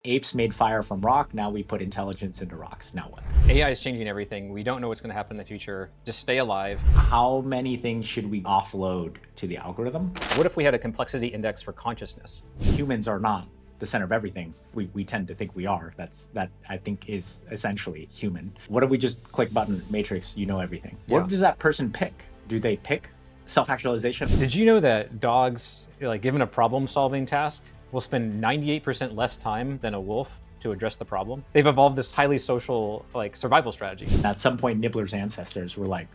Apes made fire from rock. Now we put intelligence into rocks. Now what? AI is changing everything. We don't know what's going to happen in the future. Just stay alive. How many things should we offload to the algorithm? What if we had a complexity index for consciousness? Humans are not the center of everything. We tend to think we are. That I think is essentially human. What if we just click button, Matrix, you know everything? What does that person pick? Do they pick self-actualization? Did you know that dogs, like given a problem-solving task, will spend 98% less time than a wolf to address the problem? They've evolved this highly social, like, survival strategy. At some point, Nibbler's ancestors were like,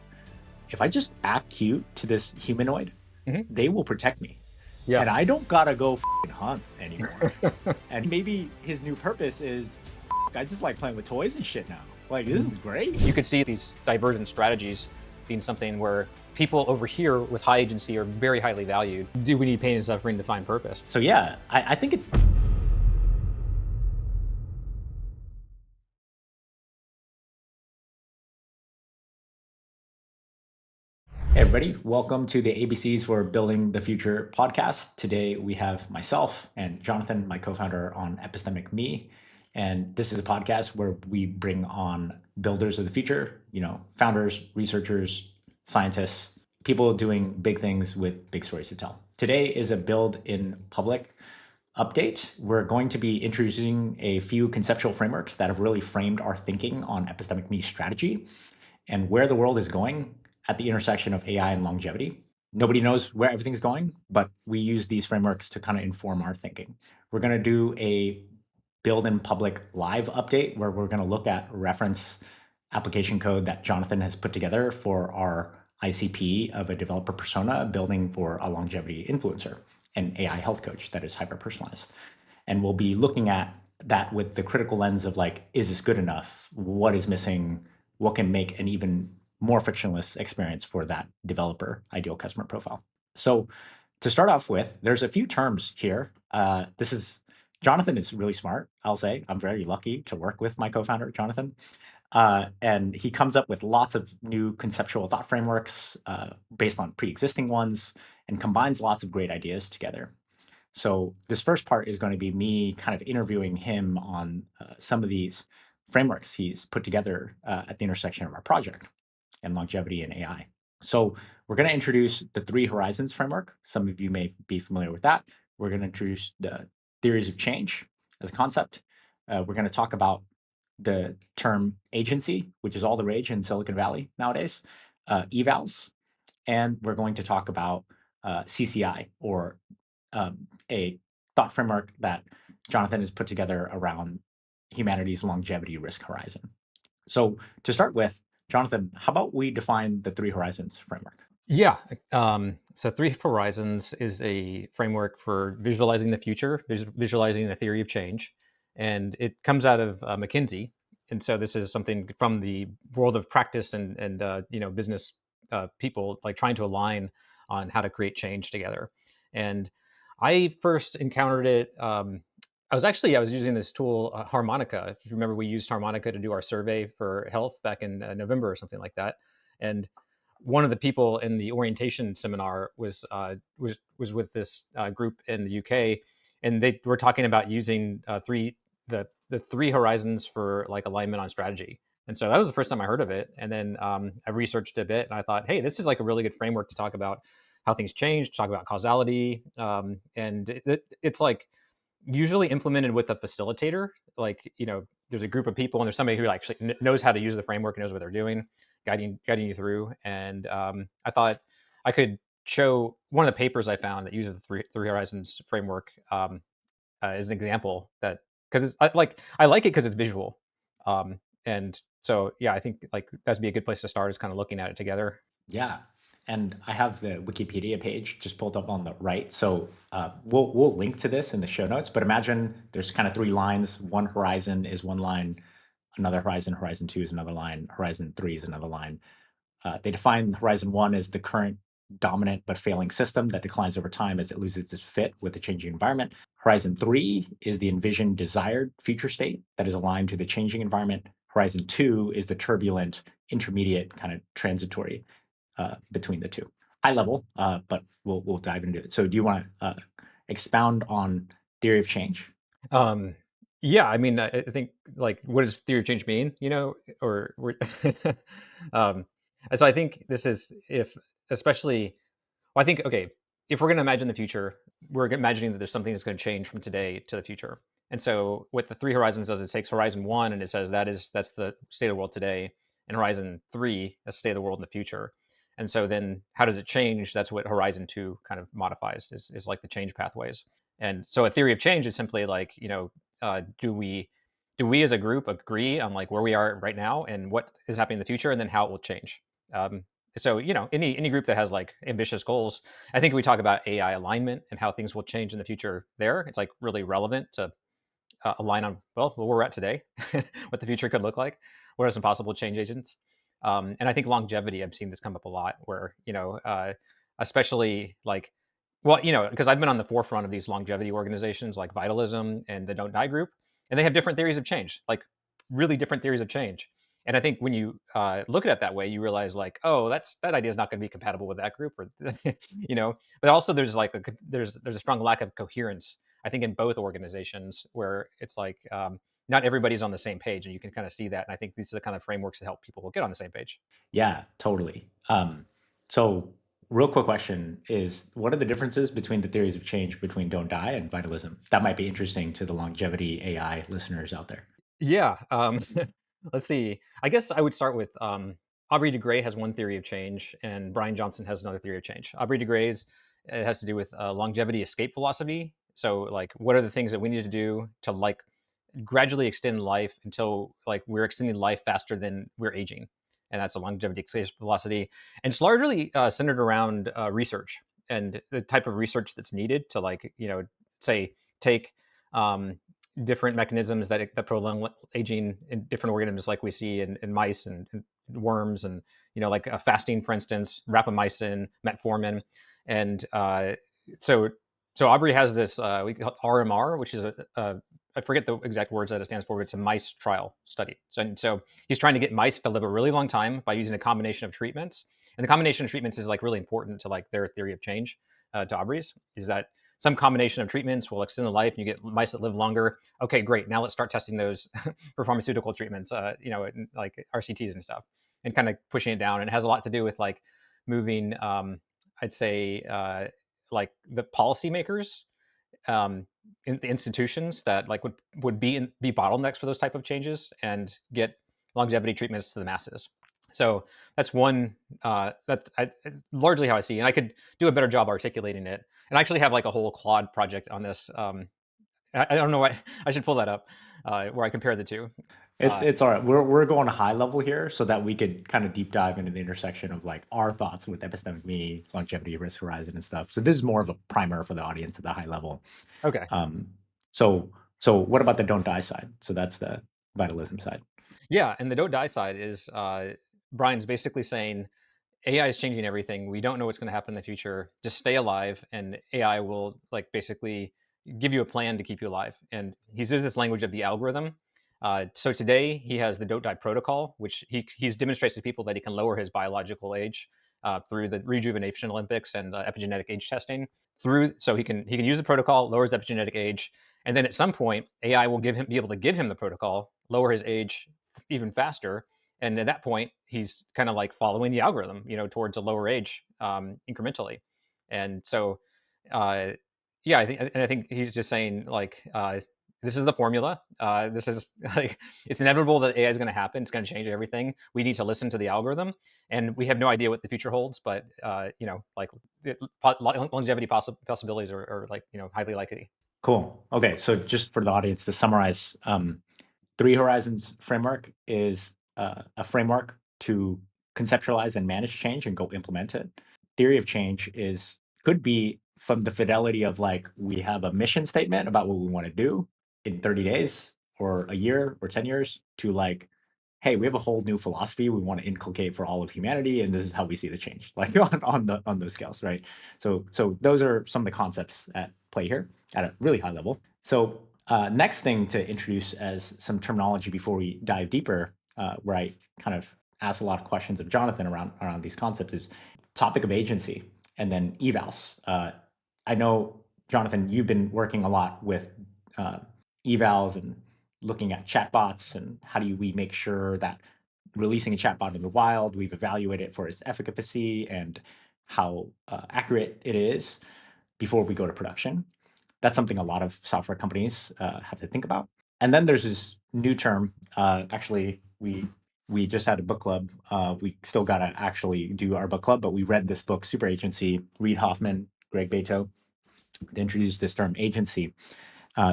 if I just act cute to this humanoid, they will protect me. Yeah. And I don't gotta go hunt anymore. And maybe his new purpose is, I just like playing with toys and shit now. Like, this is great. You could see these divergent strategies being something where people over here with high agency are very highly valued. Do we need pain and suffering to find purpose? So yeah, I think it's... Hey everybody, welcome to the ABCs for Building the Future podcast. Today we have myself and Jonathan, my co-founder on Epistemic Me. And this is a podcast where we bring on builders of the future, founders, researchers, scientists, people doing big things with big stories to tell. Today is a build in public update. We're going to be introducing a few conceptual frameworks that have really framed our thinking on Epistemic Me strategy and where the world is going at the intersection of AI and longevity. Nobody knows where everything's going, but we use these frameworks to kind of inform our thinking. We're going to do a build in public live update where we're going to look at reference application code that Jonathan has put together for our ICP of a developer persona building for a longevity influencer, an AI health coach that is hyper-personalized. And we'll be looking at that with the critical lens of like, is this good enough? What is missing? What can make an even more frictionless experience for that developer ideal customer profile? So to start off with, there's a few terms here. Jonathan is really smart, I'll say. I'm very lucky to work with my co-founder, Jonathan. And he comes up with lots of new conceptual thought frameworks based on pre-existing ones and combines lots of great ideas together. So this first part is going to be me kind of interviewing him on some of these frameworks he's put together at the intersection of our project and longevity and AI. So we're going to introduce the 3 Horizons framework. Some of you may be familiar with that. We're going to introduce the theories of change as a concept. We're going to talk about the term agency, which is all the rage in Silicon Valley nowadays, evals, and we're going to talk about CCI, or a thought framework that Jonathan has put together around humanity's longevity risk horizon. So to start with, Jonathan, how about we define the 3 Horizons framework? Yeah. So 3 Horizons is a framework for visualizing the future, visualizing a theory of change. And it comes out of McKinsey. And so this is something from the world of practice and business people, like trying to align on how to create change together. And I first encountered it. I was using this tool, Harmonica. If you remember, we used Harmonica to do our survey for health back in November or something like that. And one of the people in the orientation seminar was with this group in the UK, and they were talking about using the 3 horizons for like alignment on strategy. And so that was the first time I heard of it. And then I researched a bit, and I thought, hey, this is like a really good framework to talk about how things change, to talk about causality, and it's like usually implemented with a facilitator. Like, there's a group of people and there's somebody who actually knows how to use the framework and knows what they're doing, guiding you through. And I thought I could show one of the papers I found that uses the three horizons framework as an example, that because I like it because it's visual. And so, yeah, I think like that'd be a good place to start, is kind of looking at it together. Yeah. And I have the Wikipedia page just pulled up on the right. So we'll link to this in the show notes. But imagine there's kind of 3 lines. One horizon is one line, another horizon, horizon 2 is another line, horizon 3 is another line. They define horizon 1 as the current dominant but failing system that declines over time as it loses its fit with the changing environment. Horizon 3 is the envisioned desired future state that is aligned to the changing environment. Horizon 2 is the turbulent, intermediate, kind of transitory between the two. High level, but we'll dive into it. So do you want to expound on theory of change? Yeah, I mean, I think like, what does theory of change mean? You know, or um, and so I think this is if especially. Well, I think okay, if we're going to imagine the future, we're imagining that there's something that's going to change from today to the future. And so, what the three horizons does, it takes Horizon One and it says that's the state of the world today, and Horizon Three, that's the state of the world in the future. And so then, how does it change? That's what Horizon Two kind of modifies is like the change pathways. And so, a theory of change is simply like do we as a group agree on like where we are right now and what is happening in the future, and then how it will change. Um, so any group that has like ambitious goals, I think we talk about AI alignment and how things will change in the future. There, it's like really relevant to align on well where we're at today, what the future could look like, what are some possible change agents. And I think longevity, I've seen this come up a lot where especially like well because I've been on the forefront of these longevity organizations like Vitalism and the Don't Die group, and they have different theories of change, like really different theories of change. And I think when you look at it that way, you realize like, oh, that idea is not going to be compatible with that group, or But also there's like there's a strong lack of coherence, I think, in both organizations, where it's like not everybody's on the same page, and you can kind of see that. And I think these are the kind of frameworks that help people get on the same page. Yeah, totally. So real quick question is, what are the differences between the theories of change between Don't Die and Vitalism? That might be interesting to the longevity AI listeners out there. Yeah. Let's see. I guess I would start with Aubrey de Grey has one theory of change, and Brian Johnson has another theory of change. Aubrey de Grey's it has to do with longevity escape philosophy. So, like, what are the things that we need to do to like gradually extend life until like we're extending life faster than we're aging, and that's a longevity escape velocity. And it's largely centered around research and the type of research that's needed to like say take um, different mechanisms that prolong aging in different organisms, like we see in mice and worms, and like fasting, for instance, rapamycin, metformin, and so so Aubrey has this we call it RMR, which is a I forget the exact words that it stands for, but it's a mice trial study. So he's trying to get mice to live a really long time by using a combination of treatments. And the combination of treatments is like really important to like their theory of change, to Aubrey's, is that some combination of treatments will extend the life and you get mice that live longer. Okay, great. Now let's start testing those for pharmaceutical treatments, like RCTs and stuff, and kind of pushing it down. And it has a lot to do with like moving, I'd say, like the policymakers, in the institutions that like would be bottlenecks for those type of changes, and get longevity treatments to the masses. So that's one largely how I see, and I could do a better job articulating it. And I actually have like a whole Claude project on this. I don't know why I should pull that up, where I compare the two. It's Uh, it's all right. We're going high level here so that we could kind of deep dive into the intersection of like our thoughts with epistemic me, longevity, risk horizon, and stuff. So this is more of a primer for the audience at the high level. okay, Um, so so what about the Don't Die side? So that's the vitalism side. yeah, and the don't die side is Brian's basically saying AI is changing everything. We don't know what's going to happen in the future. Just stay alive, and AI will like basically give you a plan to keep you alive. And he's in this language of the algorithm. So today he has the Don't Die protocol, which he's demonstrates to people that he can lower his biological age through the rejuvenation Olympics and epigenetic age testing. So he can use the protocol, lowers the epigenetic age, and then at some point AI will be able to give him the protocol, lower his age even faster, and at that point he's kind of like following the algorithm towards a lower age, incrementally. And so uh yeah, I think he's just saying like this is the formula. This is like it's inevitable that AI is going to happen. It's going to change everything. We need to listen to the algorithm, and we have no idea what the future holds. But like longevity possibilities are like highly likely. Cool. Okay, so just for the audience to summarize, Three Horizons framework is a framework to conceptualize and manage change and go implement it. Theory of change is could be from the fidelity of like we have a mission statement about what we want to do in 30 days or a year or 10 years to like, hey, we have a whole new philosophy we want to inculcate for all of humanity, and this is how we see the change, like on those scales, right? So those are some of the concepts at play here at a really high level. So next thing to introduce as some terminology before we dive deeper, where I kind of ask a lot of questions of Jonathan around these concepts, is topic of agency and then evals. I know, Jonathan, you've been working a lot with uh, evals and looking at chatbots and how do we make sure that releasing a chatbot in the wild, we've evaluated it for its efficacy and how accurate it is before we go to production. That's something a lot of software companies have to think about. And then there's this new term. Actually, we just had a book club. We still got to actually do our book club, but we read this book, Super Agency, Reid Hoffman, Greg Beto. They introduced this term, agency.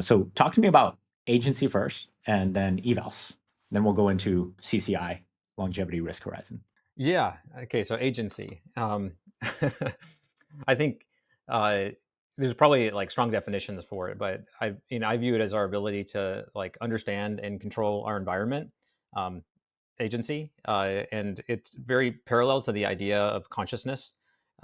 So talk to me about agency first, and then evals. Then we'll go into CCI, longevity risk horizon. Yeah. Okay. So agency. I think there's probably like strong definitions for it, but I view it as our ability to like understand and control our environment. Um, Agency, and it's very parallel to the idea of consciousness.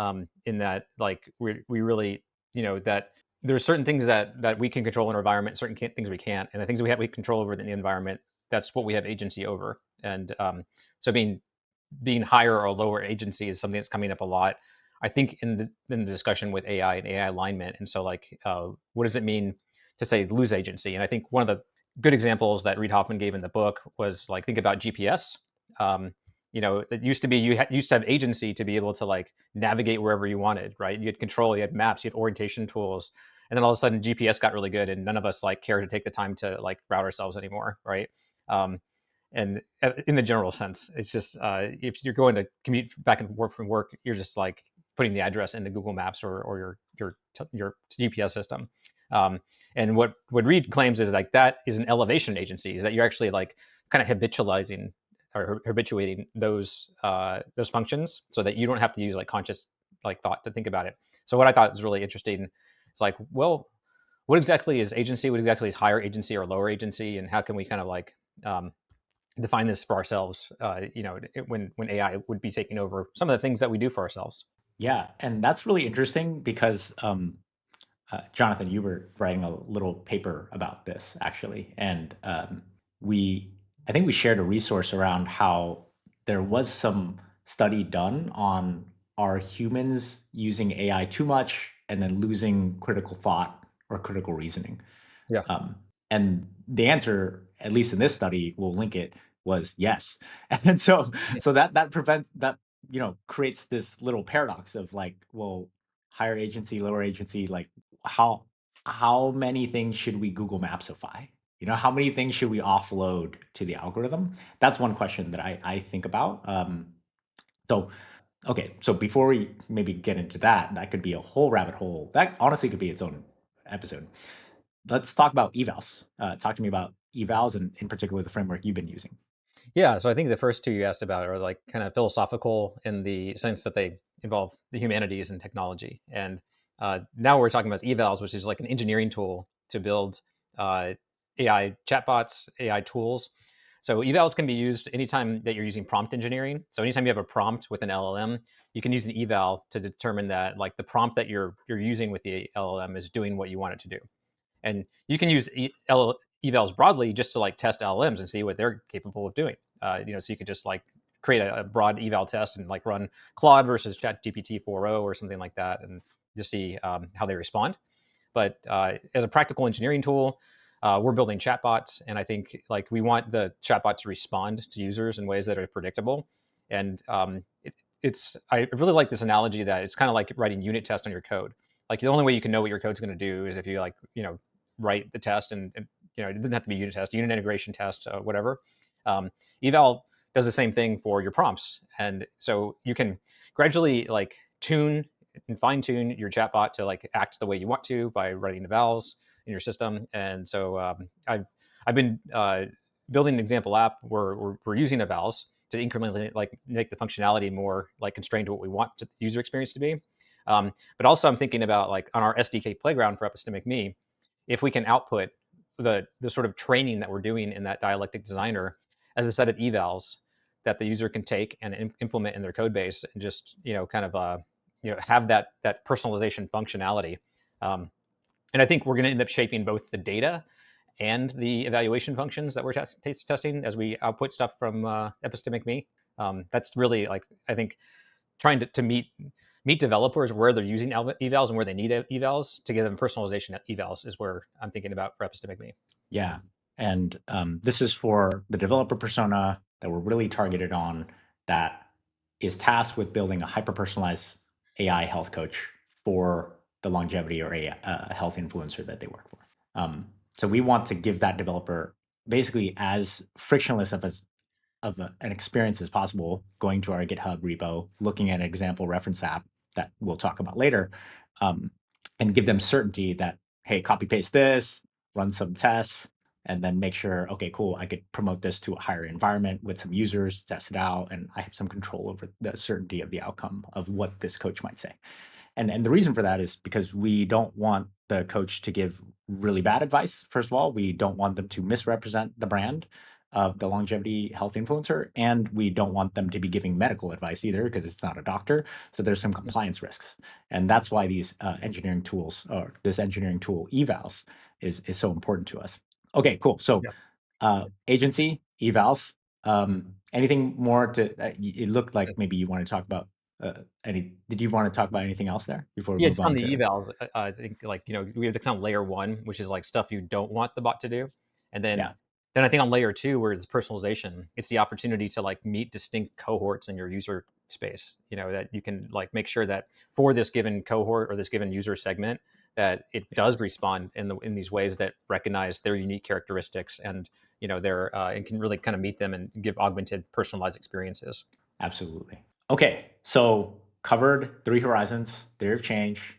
In that, like we really, that there's certain things that we can control in our environment, certain things we can't, and the things we control over in the environment, that's what we have agency over. And so being higher or lower agency is something that's coming up a lot. I think in the discussion with AI and AI alignment. And so, like, what does it mean to say lose agency? And I think one of the good examples that Reid Hoffman gave in the book was like, think about GPS. It used to be used to have agency to be able to like navigate wherever you wanted, right? You had control, you had maps, you had orientation tools, and then all of a sudden GPS got really good, and none of us like care to take the time to like route ourselves anymore, right? And in the general sense, it's just if you're going to commute back and forth from work, you're just like putting the address into Google Maps or your GPS system. And what Reid claims is like that is an elevation agency, is that you're actually like kind of habitualizing or habituating those functions so that you don't have to use like conscious like thought to think about it. So what I thought was really interesting, it's like, well, what exactly is agency? What exactly is higher agency or lower agency? And how can we kind of like define this for ourselves, when AI would be taking over some of the things that we do for ourselves. Yeah, and that's really interesting because Jonathan, you were writing a little paper about this actually, and we, I think we shared a resource around how there was some study done on are humans using AI too much and then losing critical thought or critical reasoning. Yeah. Um, and the answer, at least in this study, we'll link it, was yes. And so that prevents that, creates this little paradox of like, well, higher agency, lower agency, like how how many things should we Google Mapsify? How many things should we offload to the algorithm? That's one question that I think about. So okay, so before we maybe get into that, that could be a whole rabbit hole. That honestly could be its own episode. Let's talk about evals. Talk to me about evals and in particular the framework you've been using. Yeah. So I think the first two you asked about are like kind of philosophical in the sense that they involve the humanities and technology. And now we're talking about evals, which is like an engineering tool to build AI chatbots, AI tools. So evals can be used anytime that you're using prompt engineering. So anytime you have a prompt with an LLM, you can use an eval to determine that like the prompt that you're using with the LLM is doing what you want it to do. And you can use evals broadly just to like test LLMs and see what they're capable of doing. So you could just like create a broad eval test and like run Claude versus ChatGPT 4.0 or something like that, and just see how they respond. But as a practical engineering tool, we're building chatbots, and I think like we want the chatbot to respond to users in ways that are predictable. And I really like this analogy that it's kind of like writing unit tests on your code. Like the only way you can know what your code's going to do is if you like write the test, and it doesn't have to be unit test, unit integration test, whatever. Eval does the same thing for your prompts, and so you can gradually like tune and fine tune your chatbot to like act the way you want to by writing the evals in your system. And so I've been building an example app where we're using evals to incrementally like make the functionality more like constrained to what we want the user experience to be. But also I'm thinking about like on our SDK playground for Epistemic Me, if we can output the sort of training that we're doing in that dialectic designer as a set of evals that the user can take and implement in their code base, and just kind of have that personalization functionality. And I think we're going to end up shaping both the data and the evaluation functions that we're testing as we output stuff from Epistemic Me. That's really like I think trying to meet developers where they're using evals and where they need evals to give them personalization evals is where I'm thinking about for Epistemic Me. Yeah. And this is for the developer persona that we're really targeted on, that is tasked with building a hyper-personalized AI health coach for the longevity or a health influencer that they work for. So we want to give that developer basically as frictionless an experience as possible, going to our GitHub repo, looking at an example reference app that we'll talk about later, um, and give them certainty that, hey, copy paste this, run some tests, and then make sure, okay, cool, I could promote this to a higher environment with some users, test it out, and I have some control over the certainty of the outcome of what this coach might say. And the reason for that is because we don't want the coach to give really bad advice. First of all, we don't want them to misrepresent the brand of the longevity health influencer, and we don't want them to be giving medical advice either, because it's not a doctor. So there's some compliance risks, and that's why these engineering tools, or this engineering tool evals, is so important to us. Okay, cool. So agency evals. Anything more to? It looked like maybe you want to talk about did you want to talk about anything else there before we Yeah, move just on on the to? evals, I think like, we have the kind of layer one, which is like stuff you don't want the bot to do. And Yeah, then I think on layer two, where it's personalization, it's the opportunity to like meet distinct cohorts in your user space, that you can like make sure that for this given cohort or this given user segment, that it yeah, does respond in these ways that recognize their unique characteristics, and their and can really kind of meet them and give augmented personalized experiences. absolutely. Okay, so covered three horizons: theory of change,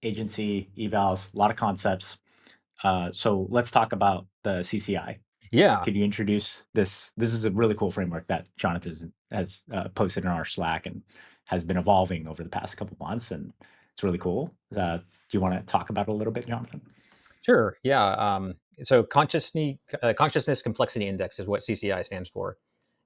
agency, evals, a lot of concepts. So let's talk about the CCI. Yeah. Could you introduce this? This is a really cool framework that Jonathan has posted in our Slack and has been evolving over the past couple months, and it's really cool. Do you want to talk about it a little bit, Jonathan? Sure. Yeah. So consciousness complexity index is what CCI stands for,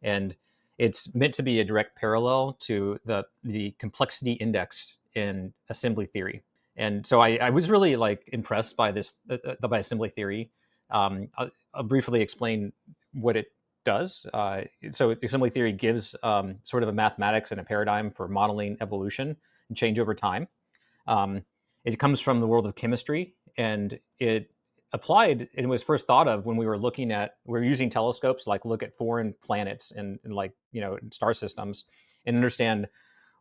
and it's meant to be a direct parallel to the complexity index in assembly theory. And so I was really like impressed by this by assembly theory. I'll briefly explain what it does. So assembly theory gives sort of a mathematics and a paradigm for modeling evolution and change over time. Um, it comes from the world of chemistry, and it applied. It was first thought of when we were using telescopes, like look at foreign planets and like star systems, and understand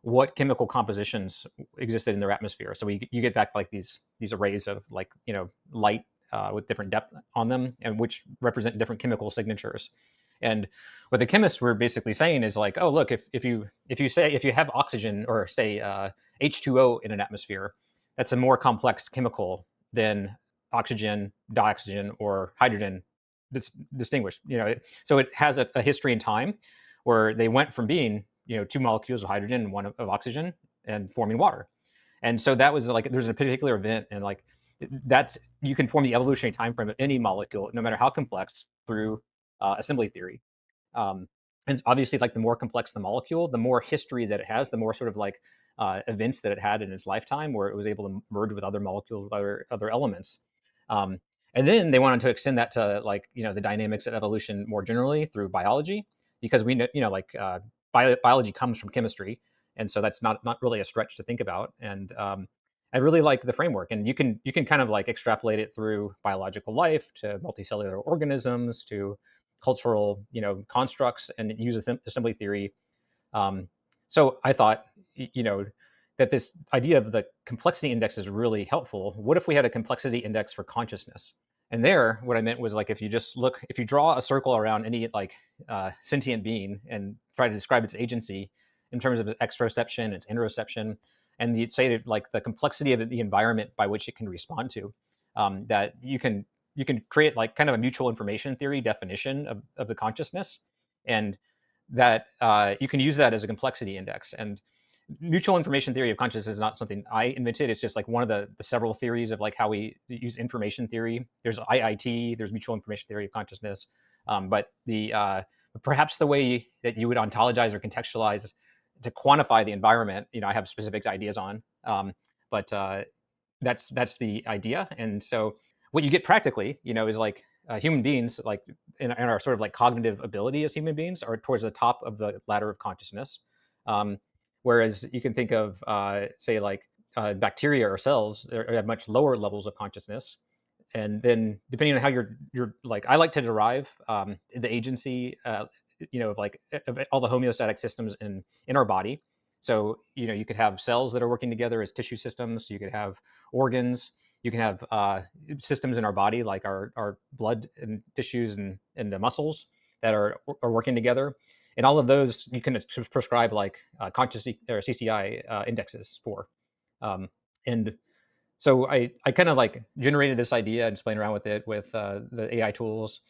what chemical compositions existed in their atmosphere. So you get back like these arrays of like light with different depth on them, and which represent different chemical signatures. And what the chemists were basically saying is like, oh look, if you have oxygen, or say H2O in an atmosphere, that's a more complex chemical than oxygen, dioxygen, or hydrogen distinguished. So it has a history in time where they went from being two molecules of hydrogen and one of oxygen and forming water. And so that was like there's a particular event, and like that's you can form the evolutionary time frame of any molecule, no matter how complex, through assembly theory. Um, and obviously, like the more complex the molecule, the more history that it has, the more sort of like events that it had in its lifetime, where it was able to merge with other molecules, with other elements. Um, and then they wanted to extend that to like the dynamics of evolution more generally through biology, because we know like biology comes from chemistry, and so that's not really a stretch to think about. And I really like the framework, and you can kind of like extrapolate it through biological life to multicellular organisms to cultural constructs, and use assembly theory. um, so I thought that this idea of the complexity index is really helpful. What if we had a complexity index for consciousness? And there, what I meant was like if you draw a circle around any like sentient being and try to describe its agency in terms of its exteroception, its interoception, and you'd say that, like the complexity of the environment by which it can respond to, that you can create like kind of a mutual information theory definition of the consciousness, and that you can use that as a complexity index. And mutual information theory of consciousness is not something I invented. It's just like one of the several theories of like how we use information theory. There's IIT, there's mutual information theory of consciousness. But the perhaps the way that you would ontologize or contextualize to quantify the environment, I have specific ideas on. But that's the idea. And so what you get practically, is like human beings, like in our sort of like cognitive ability as human beings, are towards the top of the ladder of consciousness. Um, Whereas you can think of, say, like bacteria or cells that have much lower levels of consciousness, and then depending on how you're like, I like to derive the agency, of like of all the homeostatic systems in our body. So you could have cells that are working together as tissue systems. You could have organs. You can have systems in our body like our blood and tissues and the muscles that are working together, and all of those you can prescribe like conscious or CCI indexes for. And so I kind of like generated this idea and just playing around with it with the AI tools,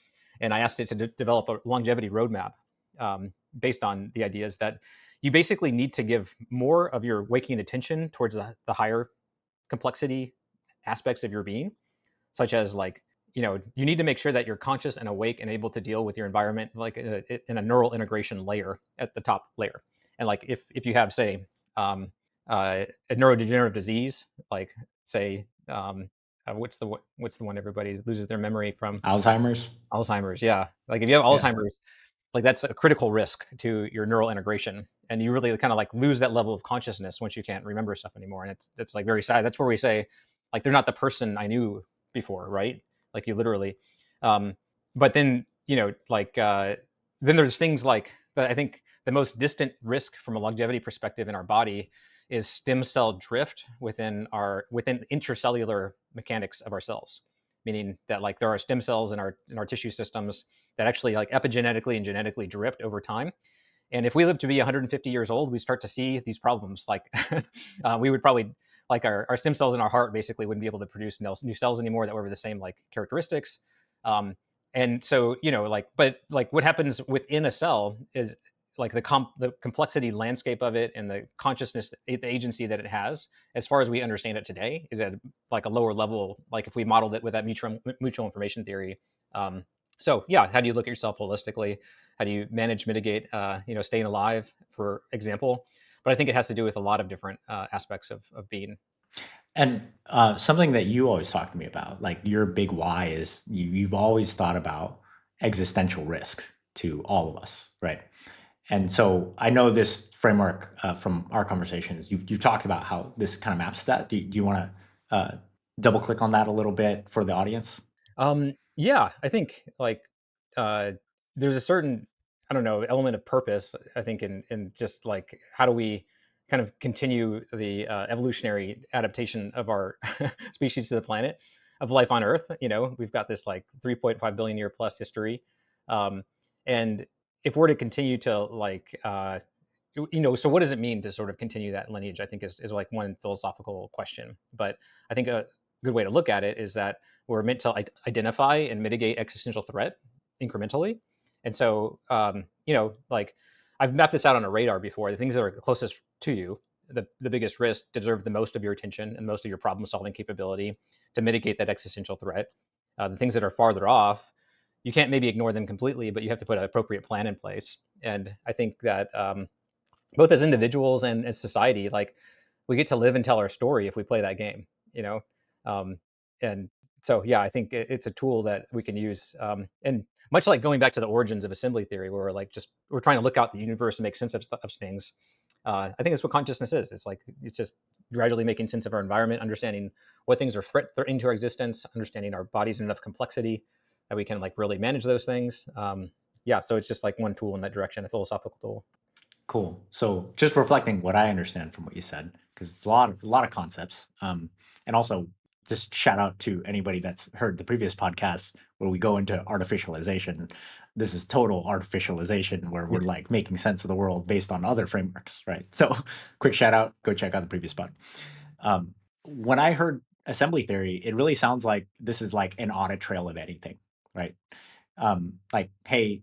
and I asked it to develop a longevity roadmap based on the ideas that you basically need to give more of your waking attention towards the higher complexity aspects of your being, such as like you need to make sure that you're conscious and awake and able to deal with your environment like in a neural integration layer at the top layer. And like if you have say a neurodegenerative disease like say what's the one everybody loses their memory from? Alzheimer's. Alzheimer's, yeah. Like if you have Yeah. Alzheimer's, like that's a critical risk to your neural integration, and you really kind of like lose that level of consciousness once you can't remember stuff anymore, and it's like very sad. That's where we say, like, they're not the person I knew before, right? Like you literally, um, but then like then there's things like that. I think the most distant risk from a longevity perspective in our body is stem cell drift within intracellular mechanics of our cells, meaning that like there are stem cells in our tissue systems that actually like epigenetically and genetically drift over time. And if we live to be 150 years old, we start to see these problems. Like we would probably like our stem cells in our heart basically wouldn't be able to produce new cells anymore that were the same like characteristics. And so like, but like what happens within a cell is like the complexity landscape of it and the consciousness, the agency that it has, as far as we understand it today, is at like a lower level. Like if we modeled it with that mutual information theory. So yeah, how do you look at yourself holistically? How do you manage, mitigate, staying alive, for example? But I think it has to do with a lot of different aspects of being. And something that you always talk to me about, like your big why is you've always thought about existential risk to all of us, right? And so I know this framework from our conversations. You've talked about how this kind of maps that. Do you want to double click on that a little bit for the audience? Yeah, I think like uh, there's a certain, I don't know, element of purpose. I think in just like how do we kind of continue the evolutionary adaptation of our species to the planet, of life on Earth. We've got this like 3.5 billion year plus history, um, and if we're to continue to like so what does it mean to sort of continue that lineage? I think is like one philosophical question. But I think a good way to look at it is that we're meant to identify and mitigate existential threat incrementally. And so, like I've mapped this out on a radar before. The things that are closest to you, the biggest risk, deserve the most of your attention and most of your problem solving capability to mitigate that existential threat. The things that are farther off, you can't maybe ignore them completely, but you have to put an appropriate plan in place. And I think that both as individuals and as society, like we get to live and tell our story if we play that game, you know? Um, and so, yeah, I think it's a tool that we can use. And much like going back to the origins of assembly theory, where we're like, we're trying to look out the universe and make sense of things. I think that's what consciousness is. It's just gradually making sense of our environment, understanding what things are threatening to our existence, understanding our bodies in enough complexity that we can like really manage those things. Yeah. So it's just like one tool in that direction, a philosophical tool. Cool. So just reflecting what I understand from what you said, because it's a lot of concepts. And also just shout out to anybody that's heard the previous podcast where we go into artificialization. This is total artificialization where we're like making sense of the world based on other frameworks, right? So quick shout out, go check out the previous pod. When I heard assembly theory, it really sounds like this is like an audit trail of anything, right? Like, hey,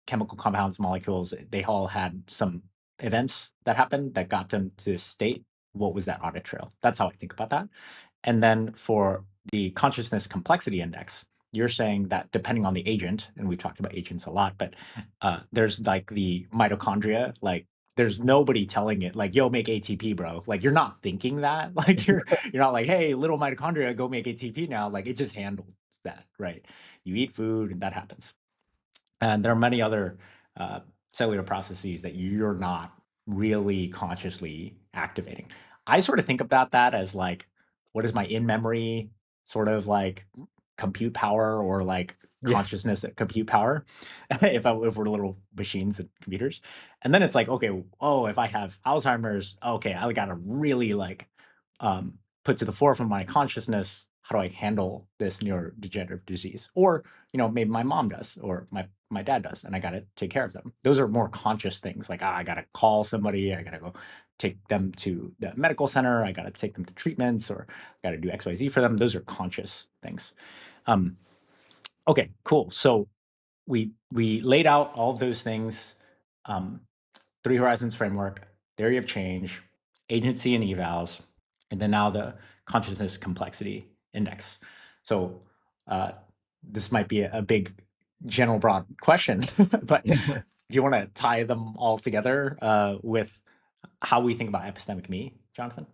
chemical compounds, molecules, they all had some events that happened that got them to this state. What was that audit trail? That's how I think about that. And then for the consciousness complexity index, you're saying that depending on the agent, and we've talked about agents a lot, but there's like the mitochondria, like there's nobody telling it like, yo, make ATP, bro. Like you're not thinking that. Like you're not like, hey, little mitochondria, go make ATP now. Like it just handles that, right? You eat food and that happens. And there are many other uh, cellular processes that you're not really consciously activating. I sort of think about that as like, what is my in memory sort of like? compute power or like Yeah. consciousness compute power if we're little machines and computers. And then it's like, okay, oh, if I have Alzheimer's, okay, I gotta really like put to the forefront of my consciousness, how do I handle this neurodegenerative disease? Or, maybe my mom does or my dad does, and I gotta take care of them. Those are more conscious things, like I gotta call somebody, I gotta go take them to the medical center, I gotta take them to treatments, or I gotta do XYZ for them. Those are conscious things. Um, okay, cool. So we laid out all of those things. Um, Three Horizons framework, theory of change, agency and evals, and then now the consciousness complexity index. So uh, this might be a big general broad question, but do you want to tie them all together with how we think about epistemic me, Jonathan?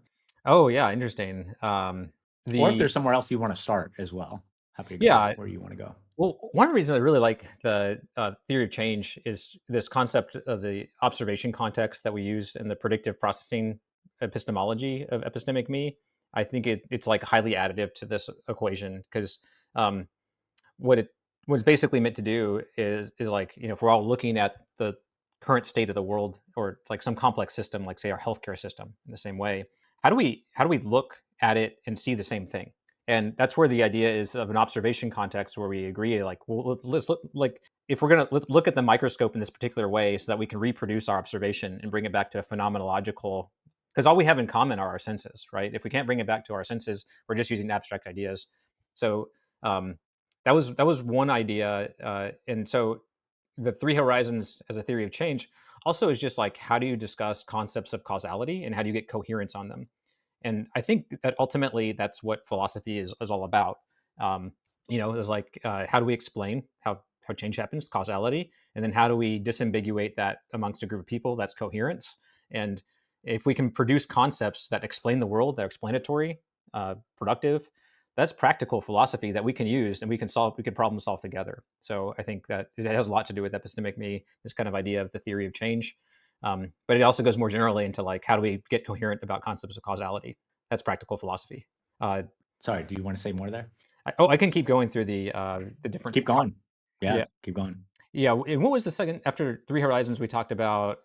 Oh, yeah, interesting. Or if The there's somewhere else you want to start as well, happy to go Yeah, where you want to go. well, one of the reasons I really like the theory of change is this concept of the observation context that we use in the predictive processing epistemology of epistemic me. I think it's like highly additive to this equation because um, what it was basically meant to do is like, if we're all looking at the current state of the world or like some complex system, like say our healthcare system, in the same way, how do we look at it and see the same thing? And that's where the idea is of an observation context where we agree, like, well, let's look, like, if we're going to look at the microscope in this particular way so that we can reproduce our observation and bring it back to a phenomenological, because all we have in common are our senses, right? If we can't bring it back to our senses, we're just using abstract ideas. So um, that was one idea, and so the three horizons as a theory of change also is just like, how do you discuss concepts of causality and how do you get coherence on them? And I think that ultimately that's what philosophy is all about. um, it's like, how do we explain how change happens, causality, and then how do we disambiguate that amongst a group of people? That's coherence. And if we can produce concepts that explain the world, that are explanatory, productive, that's practical philosophy that we can use and we can problem solve together. So I think that it has a lot to do with epistemic me, this kind of idea of the theory of change. But it also goes more generally into like, how do we get coherent about concepts of causality? That's practical philosophy. uh, Sorry, do you want to say more there? I can keep going through the different Keep going. Yeah, yeah. keep going. Yeah, and what was the second after three horizons? We talked about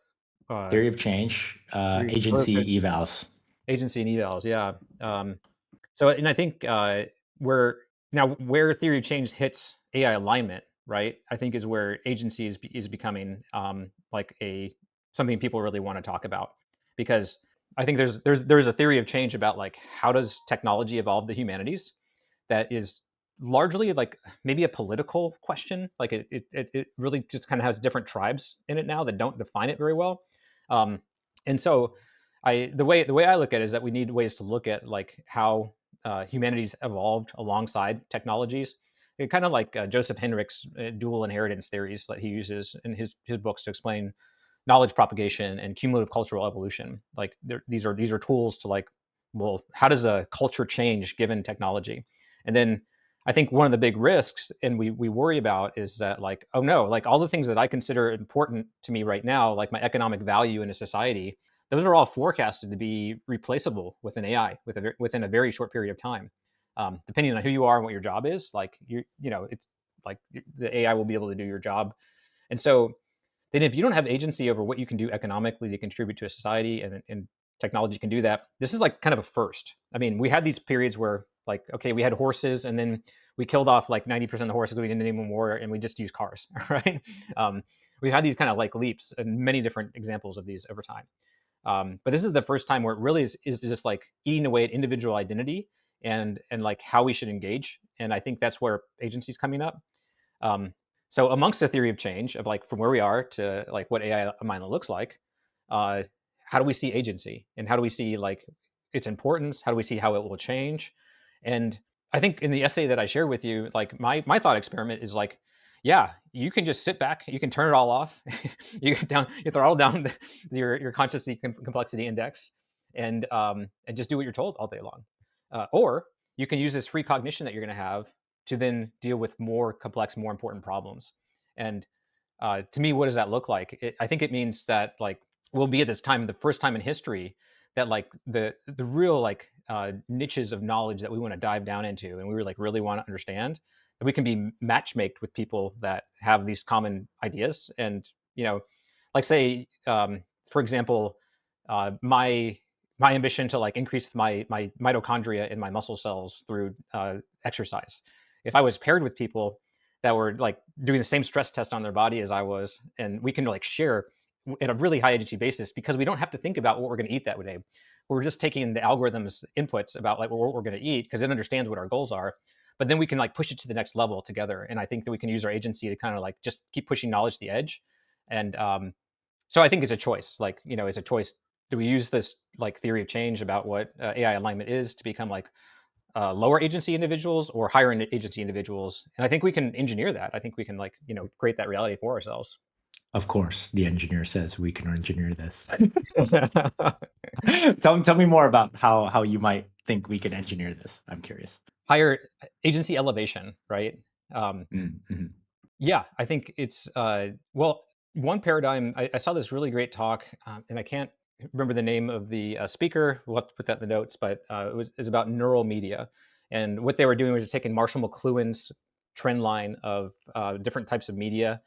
uh Theory of change, okay, agency, evals. agency and evals. Yeah. So, and I think where now where theory of change hits AI alignment, right? I think is where agency is becoming like a something people really want to talk about, because I think there's a theory of change about like, how does technology evolve the humanities, that is largely like maybe a political question. Like it really just kind of has different tribes in it now that don't define it very well. Um, and so the way I look at it is that we need ways to look at like how humanities evolved alongside technologies. It kind of like Joseph Henrich's dual inheritance theories that he uses in his books to explain knowledge propagation and cumulative cultural evolution. Like these are tools to like, well, how does a culture change given technology? And then I think one of the big risks, and we worry about, is that like, oh no, like all the things that I consider important to me right now, like my economic value in a society, those are all forecasted to be replaceable with an AI within a very short period of time. Depending on who you are and what your job is, like it's like the AI will be able to do your job. And so then if you don't have agency over what you can do economically to contribute to a society, and technology can do that, this is like kind of a first. I mean, we had these periods where like, okay, we had horses and then we killed off like 90% of the horses, we didn't need more, and we just used cars, right? We've had these kind of like leaps and many different examples of these over time. But this is the first time where it really is just like eating away at individual identity and like how we should engage. And I think that's where agency is coming up. Um, so amongst the theory of change of like from where we are to like what AI Amina looks like, uh, how do we see agency and how do we see like its importance? How do we see how it will change? And I think in the essay that I shared with you, like my thought experiment is like, yeah, you can just sit back, you can turn it all off, you throw all down your consciously complexity index, and just do what you're told all day long, or you can use this free cognition that you're going to have to then deal with more complex, more important problems. And to me, what does that look like? I think it means that like we'll be at this time, the first time in history, that like the real like niches of knowledge that we want to dive down into, and we like really want to understand, that we can be matchmaked with people that have these common ideas. And like say, for example, my ambition to like increase my mitochondria in my muscle cells through exercise. If I was paired with people that were like doing the same stress test on their body as I was, and we can like share at a really high energy basis, because we don't have to think about what we're going to eat that day. We're just taking the algorithm's inputs about like what we're going to eat, because it understands what our goals are. But then we can like push it to the next level together. And I think that we can use our agency to kind of like just keep pushing knowledge to the edge. And so I think it's a choice. Like, it's a choice. Do we use this like theory of change about what AI alignment is to become like lower agency individuals or higher agency individuals? And I think we can engineer that. I think we can like, create that reality for ourselves. Of course, the engineer says we can engineer this. Tell me more about how you might think we can engineer this. I'm curious. Higher agency elevation, right? Mm-hmm. Yeah, I think it's well, one paradigm. I saw this really great talk, and I can't remember the name of the speaker. We'll have to put that in the notes, but it was about neural media, and what they were doing was taking Marshall McLuhan's trend line of different types of media: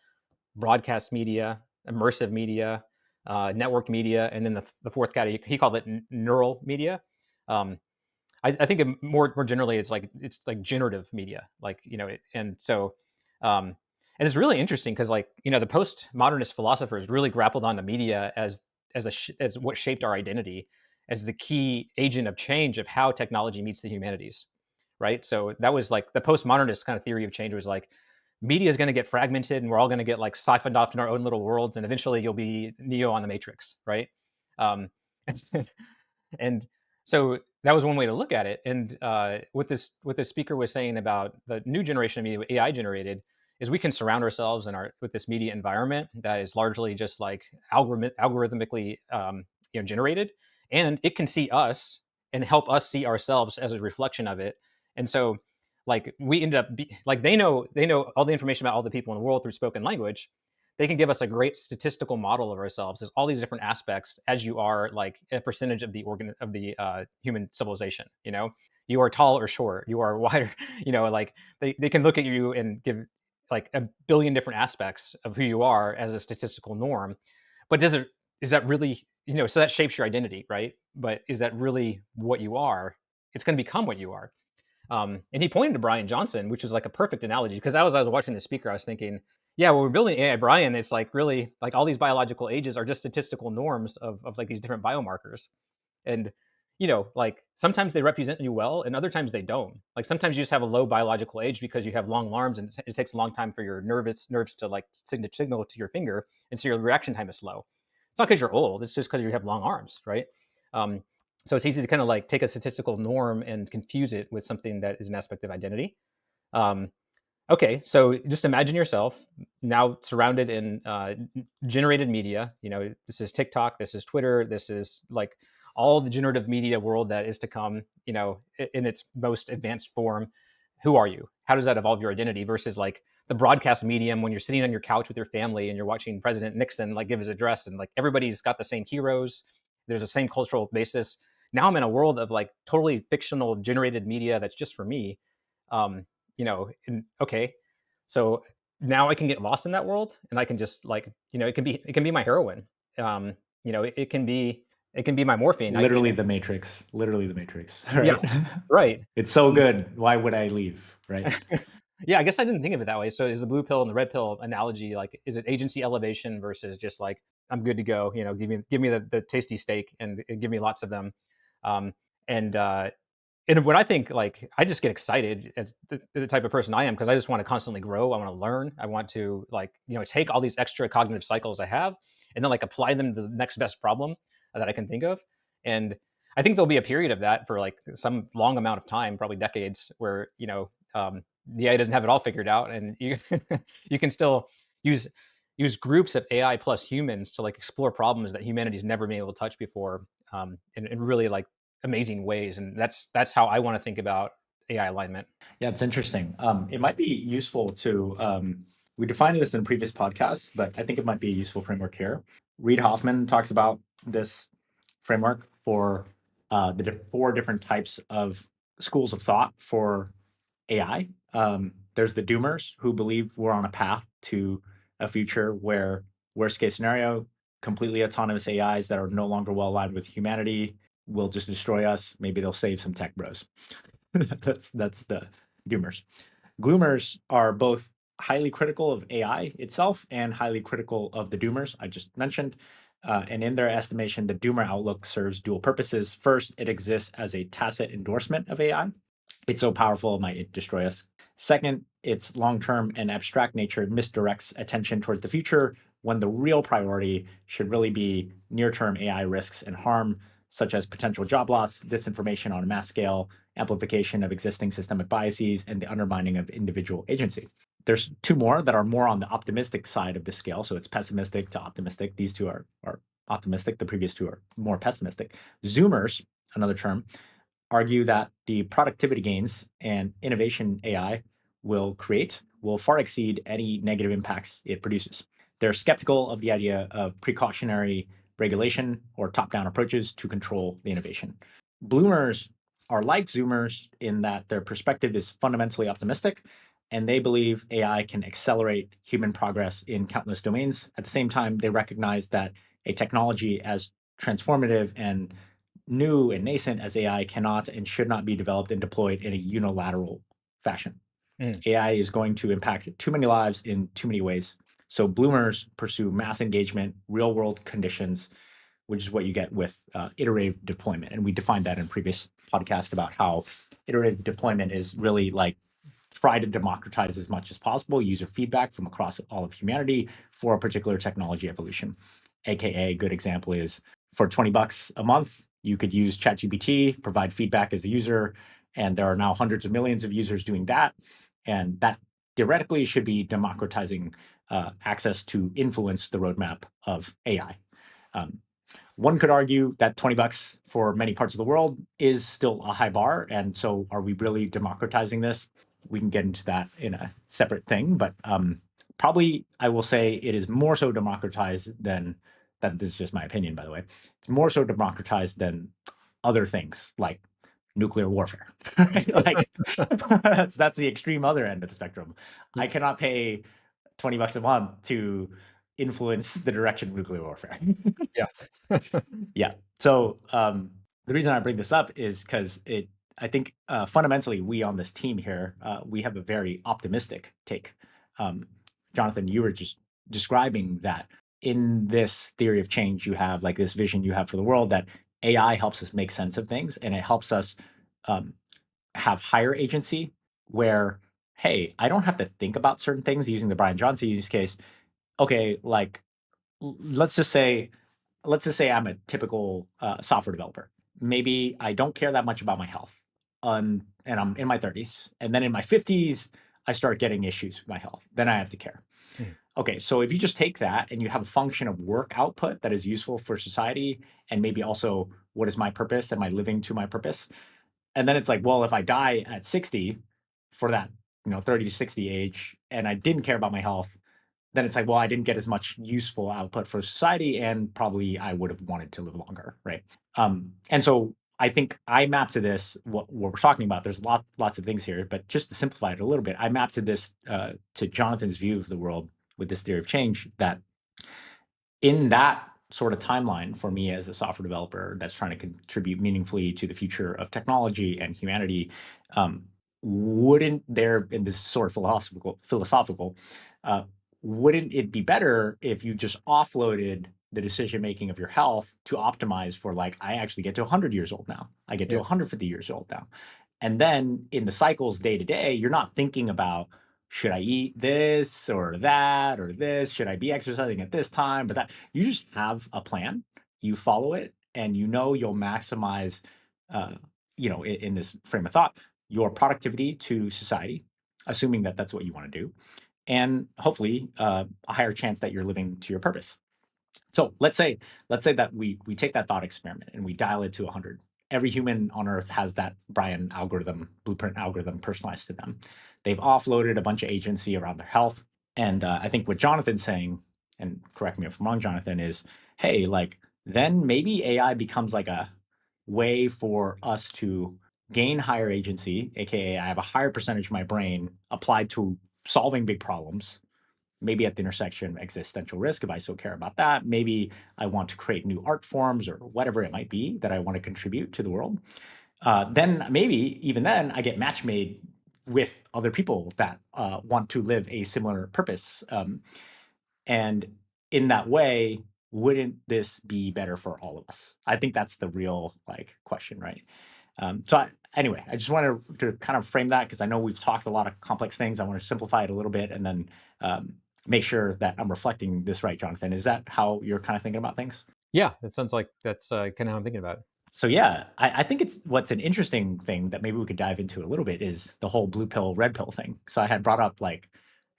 broadcast media, immersive media, networked media, and then the fourth category he called it neural media. Um, I think more generally it's like generative media, like and so and it's really interesting because like the postmodernist philosophers really grappled on the media as what shaped our identity, as the key agent of change of how technology meets the humanities, right? So that was like the postmodernist kind of theory of change was like media is going to get fragmented and we're all going to get like siphoned off in our own little worlds, and eventually you'll be Neo on the Matrix, right? Um, and so that was one way to look at it. And what this speaker was saying about the new generation of media AI generated is we can surround ourselves with this media environment that is largely just like algorithmically generated, and it can see us and help us see ourselves as a reflection of it. And so like we end up like they know all the information about all the people in the world through spoken language. They can give us a great statistical model of ourselves as all these different aspects as you are like a percentage of the human civilization. You are tall or short, you are wider. Like they can look at you and give like a billion different aspects of who you are as a statistical norm. But is that really, so that shapes your identity, right? But is that really what you are? It's going to become what you are. And he pointed to Brian Johnson, which was like a perfect analogy, because I was watching the speaker, I was thinking, yeah, when we're building AI, Brian, it's like really like all these biological ages are just statistical norms of like these different biomarkers. And, like sometimes they represent you well and other times they don't. Like sometimes you just have a low biological age because you have long arms and it takes a long time for your nerves to like signal to your finger. And so your reaction time is slow. It's not because you're old, it's just because you have long arms, right? So it's easy to kind of like take a statistical norm and confuse it with something that is an aspect of identity. Um, okay, so just imagine yourself now surrounded in generated media. This is TikTok, this is Twitter, this is like all the generative media world that is to come, in its most advanced form. Who are you? How does that evolve your identity versus like the broadcast medium when you're sitting on your couch with your family and you're watching President Nixon like give his address, and like everybody's got the same heroes, there's the same cultural basis. Now I'm in a world of like totally fictional generated media that's just for me. And okay, so now I can get lost in that world and I can just like, it can be my heroine. It can be my morphine. Literally the Matrix. Literally the Matrix. Yeah, Right. right. It's so good. Why would I leave? Right. Yeah, I guess I didn't think of it that way. So is the blue pill and the red pill analogy like, is it agency elevation versus just like I'm good to go? Give me the tasty steak and give me lots of them. Um, and and when I think like I just get excited as the type of person I am, because I just want to constantly grow. I want to learn. I want to like take all these extra cognitive cycles I have and then like apply them to the next best problem that I can think of. And I think there'll be a period of that for like some long amount of time, probably decades, where the AI doesn't have it all figured out, and you you can still use groups of AI plus humans to like explore problems that humanity's never been able to touch before, in really like amazing ways. And that's how I want to think about AI alignment. Yeah, it's interesting. It might be useful to, we defined this in previous podcasts, but I think it might be a useful framework here. Reid Hoffman talks about this framework for four different types of schools of thought for AI. There's the doomers who believe we're on a path to a future where, worst case scenario, completely autonomous AIs that are no longer well aligned with humanity will just destroy us. Maybe they'll save some tech bros. That's the doomers. Gloomers are both highly critical of AI itself and highly critical of the doomers I just mentioned. And in their estimation, the doomer outlook serves dual purposes. First, it exists as a tacit endorsement of AI. It's so powerful, it might destroy us. Second, its long-term and abstract nature misdirects attention towards the future when the real priority should really be near-term AI risks and harm, such as potential job loss, disinformation on a mass scale, amplification of existing systemic biases, and the undermining of individual agency. There's two more that are more on the optimistic side of the scale. So it's pessimistic to optimistic. These two are optimistic. The previous two are more pessimistic. Zoomers, another term, argue that the productivity gains and innovation AI will create will far exceed any negative impacts it produces. They're skeptical of the idea of precautionary regulation or top-down approaches to control the innovation. Bloomers are like Zoomers in that their perspective is fundamentally optimistic, and they believe AI can accelerate human progress in countless domains. At the same time, they recognize that a technology as transformative and new and nascent as AI cannot and should not be developed and deployed in a unilateral fashion. AI is going to impact too many lives in too many ways. So bloomers pursue mass engagement, real world conditions, which is what you get with iterative deployment. And we defined that in previous podcast about how iterative deployment is really like try to democratize as much as possible user feedback from across all of humanity for a particular technology evolution. AKA, a good example is for $20 a month, you could use ChatGPT, provide feedback as a user, and there are now hundreds of millions of users doing that. And that theoretically should be democratizing access to influence the roadmap of AI. One could argue that $20 for many parts of the world is still a high bar. And so are we really democratizing this? We can get into that in a separate thing, but probably I will say it is more so democratized than, that this is just my opinion, by the way, it's more so democratized than other things like nuclear warfare. Like that's the extreme other end of the spectrum. I cannot pay $20 a month to influence the direction of nuclear warfare. Yeah. Yeah. So the reason I bring this up is because I think fundamentally we on this team here, we have a very optimistic take. Jonathan, you were just describing that in this theory of change you have, like this vision you have for the world, that AI helps us make sense of things and it helps us have higher agency where, hey, I don't have to think about certain things using the Brian Johnson use case. Okay, like let's just say I'm a typical software developer. Maybe I don't care that much about my health, and I'm in my 30s, and then in my 50s, I start getting issues with my health. Then I have to care. Okay, so if you just take that and you have a function of work output that is useful for society, and maybe also what is my purpose? Am I living to my purpose? And then it's like, well, if I die at 60 for that, 30 to 60 age, and I didn't care about my health, then it's like, well, I didn't get as much useful output for society, and probably I would have wanted to live longer, right? And so I think I map to this what we're talking about. There's lots of things here, but just to simplify it a little bit, I map to this to Jonathan's view of the world with this theory of change. That in that sort of timeline for me as a software developer that's trying to contribute meaningfully to the future of technology and humanity, wouldn't there, in this sort of philosophical, wouldn't it be better if you just offloaded the decision making of your health to optimize for, like, I actually get to 100 years old now, I get to 150 years old now, and then in the cycles day to day, you're not thinking about, should I eat this or that or this? Should I be exercising at this time? But that, you just have a plan, you follow it, and you'll maximize, in this frame of thought, your productivity to society, assuming that that's what you want to do, and hopefully a higher chance that you're living to your purpose. So let's say that we take that thought experiment and we dial it to 100. Every human on Earth has that Brian blueprint algorithm personalized to them. They've offloaded a bunch of agency around their health. And I think what Jonathan's saying, and correct me if I'm wrong, Jonathan, is, hey, like, then maybe AI becomes like a way for us to gain higher agency, aka I have a higher percentage of my brain applied to solving big problems, maybe at the intersection of existential risk if I so care about that. Maybe I want to create new art forms or whatever it might be that I want to contribute to the world. Then maybe even then I get match made with other people that want to live a similar purpose. And in that way, wouldn't this be better for all of us? I think that's the real like question, right? Anyway, I just wanted to kind of frame that because I know we've talked a lot of complex things. I want to simplify it a little bit and then make sure that I'm reflecting this right, Jonathan. Is that how you're kind of thinking about things? Yeah, it sounds like that's kind of how I'm thinking about it. So yeah, I think it's what's an interesting thing that maybe we could dive into a little bit is the whole blue pill, red pill thing. So I had brought up like,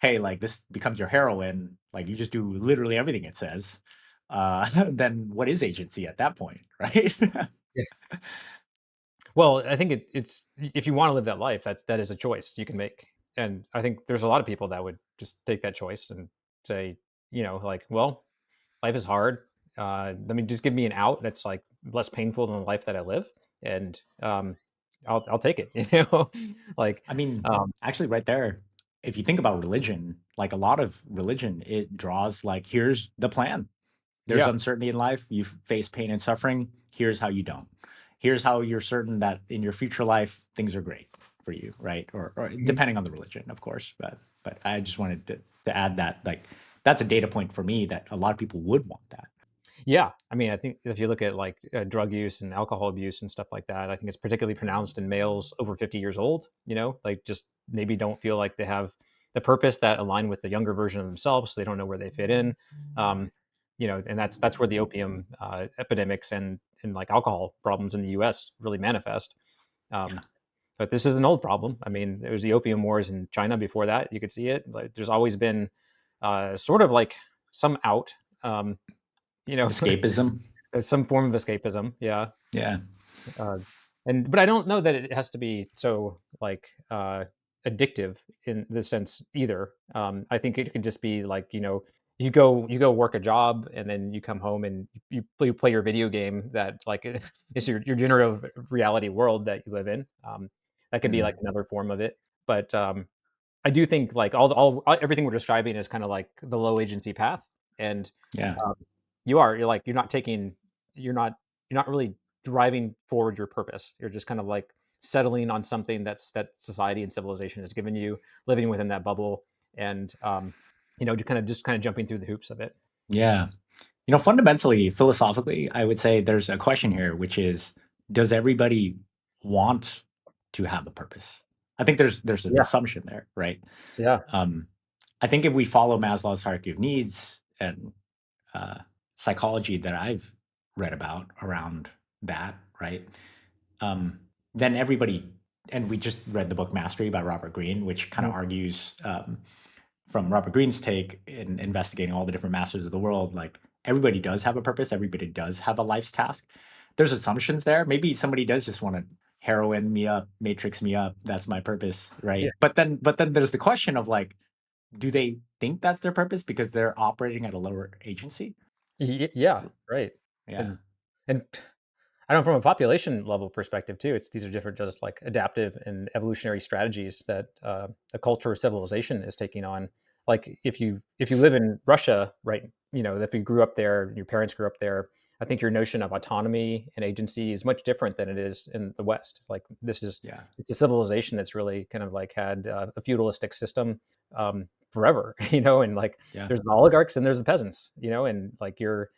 hey, like this becomes your heroin, like you just do literally everything it says. Then what is agency at that point, right? Yeah. Well, I think it's if you want to live that life, that is a choice you can make, and I think there's a lot of people that would just take that choice and say, like, well, life is hard. Let me just give me an out that's like less painful than the life that I live, and I'll take it. Like, I mean, um, actually, right there, if you think about religion, like a lot of religion, it draws like, here's the plan. There's yeah. uncertainty in life. You face pain and suffering. Here's how you don't. Here's how you're certain that in your future life things are great for you, right? Or depending on the religion, of course. But I just wanted to add that like that's a data point for me that a lot of people would want that. Yeah, I mean, I think if you look at like drug use and alcohol abuse and stuff like that, I think it's particularly pronounced in males over 50 years old. Like just maybe don't feel like they have the purpose that align with the younger version of themselves, so they don't know where they fit in. Um, and that's where the opium epidemics and like alcohol problems in the U.S. really manifest. Yeah. Um, but this is an old problem. I mean, there was the opium wars in China before that. You could see it. Like, there's always been sort of like some out. Um, you know, Escapism. some form of escapism, yeah. Yeah. uh, but I don't know that it has to be so like addictive in the sense either. I think it could just be like, you go work a job and then you come home and you play your video game that like is your generative reality world that you live in. That could be like Mm. another form of it. But I do think like everything we're describing is kind of like the low agency path, and Yeah. um, you're not taking you're not really driving forward your purpose. You're just kind of like settling on something that society and civilization has given you, living within that bubble, and just kind of jumping through the hoops of it. Yeah. Fundamentally, philosophically, I would say there's a question here, which is, does everybody want to have a purpose? I think there's an Yeah, assumption there, right? yeah, Um, I think if we follow Maslow's hierarchy of needs and uh, psychology that I've read about around that, right? Um, then everybody, and we just read the book Mastery by Robert Greene, which kind of mhm, argues from Robert Greene's take in investigating all the different masters of the world, like everybody does have a purpose, everybody does have a life's task. There's assumptions there. Maybe somebody does just want to heroin me up, matrix me up. That's my purpose, yeah, right? But then there's the question of like, do they think that's their purpose because they're operating at a lower agency? yeah, right. Yeah, And I don't know, from a population level perspective too. These are different, just like adaptive and evolutionary strategies that a culture or civilization is taking on. Like if you live in Russia, right? If you grew up there, your parents grew up there. I think your notion of autonomy and agency is much different than it is in the West. Like yeah, it's a civilization that's really kind of like had a feudalistic system forever, and like yeah, there's the oligarchs and there's the peasants, and like your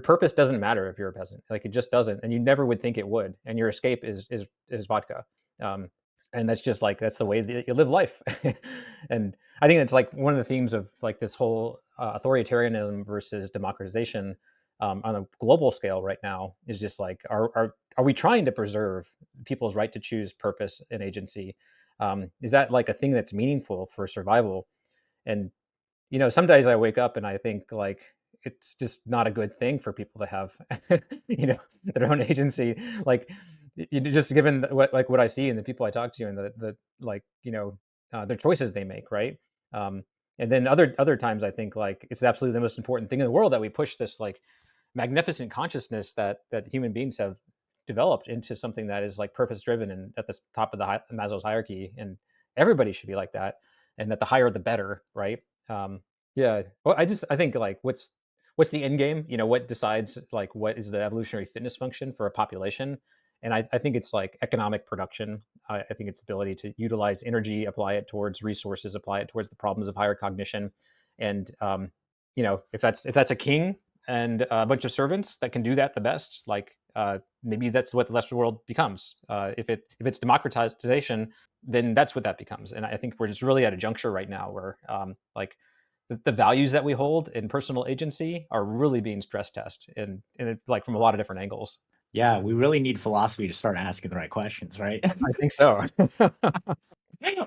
purpose doesn't matter if you're a peasant. Like it just doesn't, and you never would think it would. And your escape is vodka, um, and that's just like that's the way that you live life. And I think that's like one of the themes of like this whole authoritarianism versus democratization on a global scale right now is just like are we trying to preserve people's right to choose purpose and agency? Is that like a thing that's meaningful for survival? And some days I wake up and I think like it's just not a good thing for people to have, their own agency. Like, just given what I see and the people I talk to and the like, their choices they make, right? Um, and then other times I think like it's absolutely the most important thing in the world that we push this like magnificent consciousness that human beings have developed into something that is like purpose driven and at the top of the Maslow's hierarchy, and everybody should be like that, and that the higher the better, right? Um, yeah. Well, I think like what's the end game? What decides like what is the evolutionary fitness function for a population? And I think it's like economic production. I think it's the ability to utilize energy, apply it towards resources, apply it towards the problems of higher cognition, and if that's a king and a bunch of servants that can do that the best, like maybe that's what the Western world becomes. If it's democratization, then that's what that becomes. And I think we're just really at a juncture right now where like the values that we hold in personal agency are really being stress tested, and it, like from a lot of different angles. Yeah, we really need philosophy to start asking the right questions, right? I think so.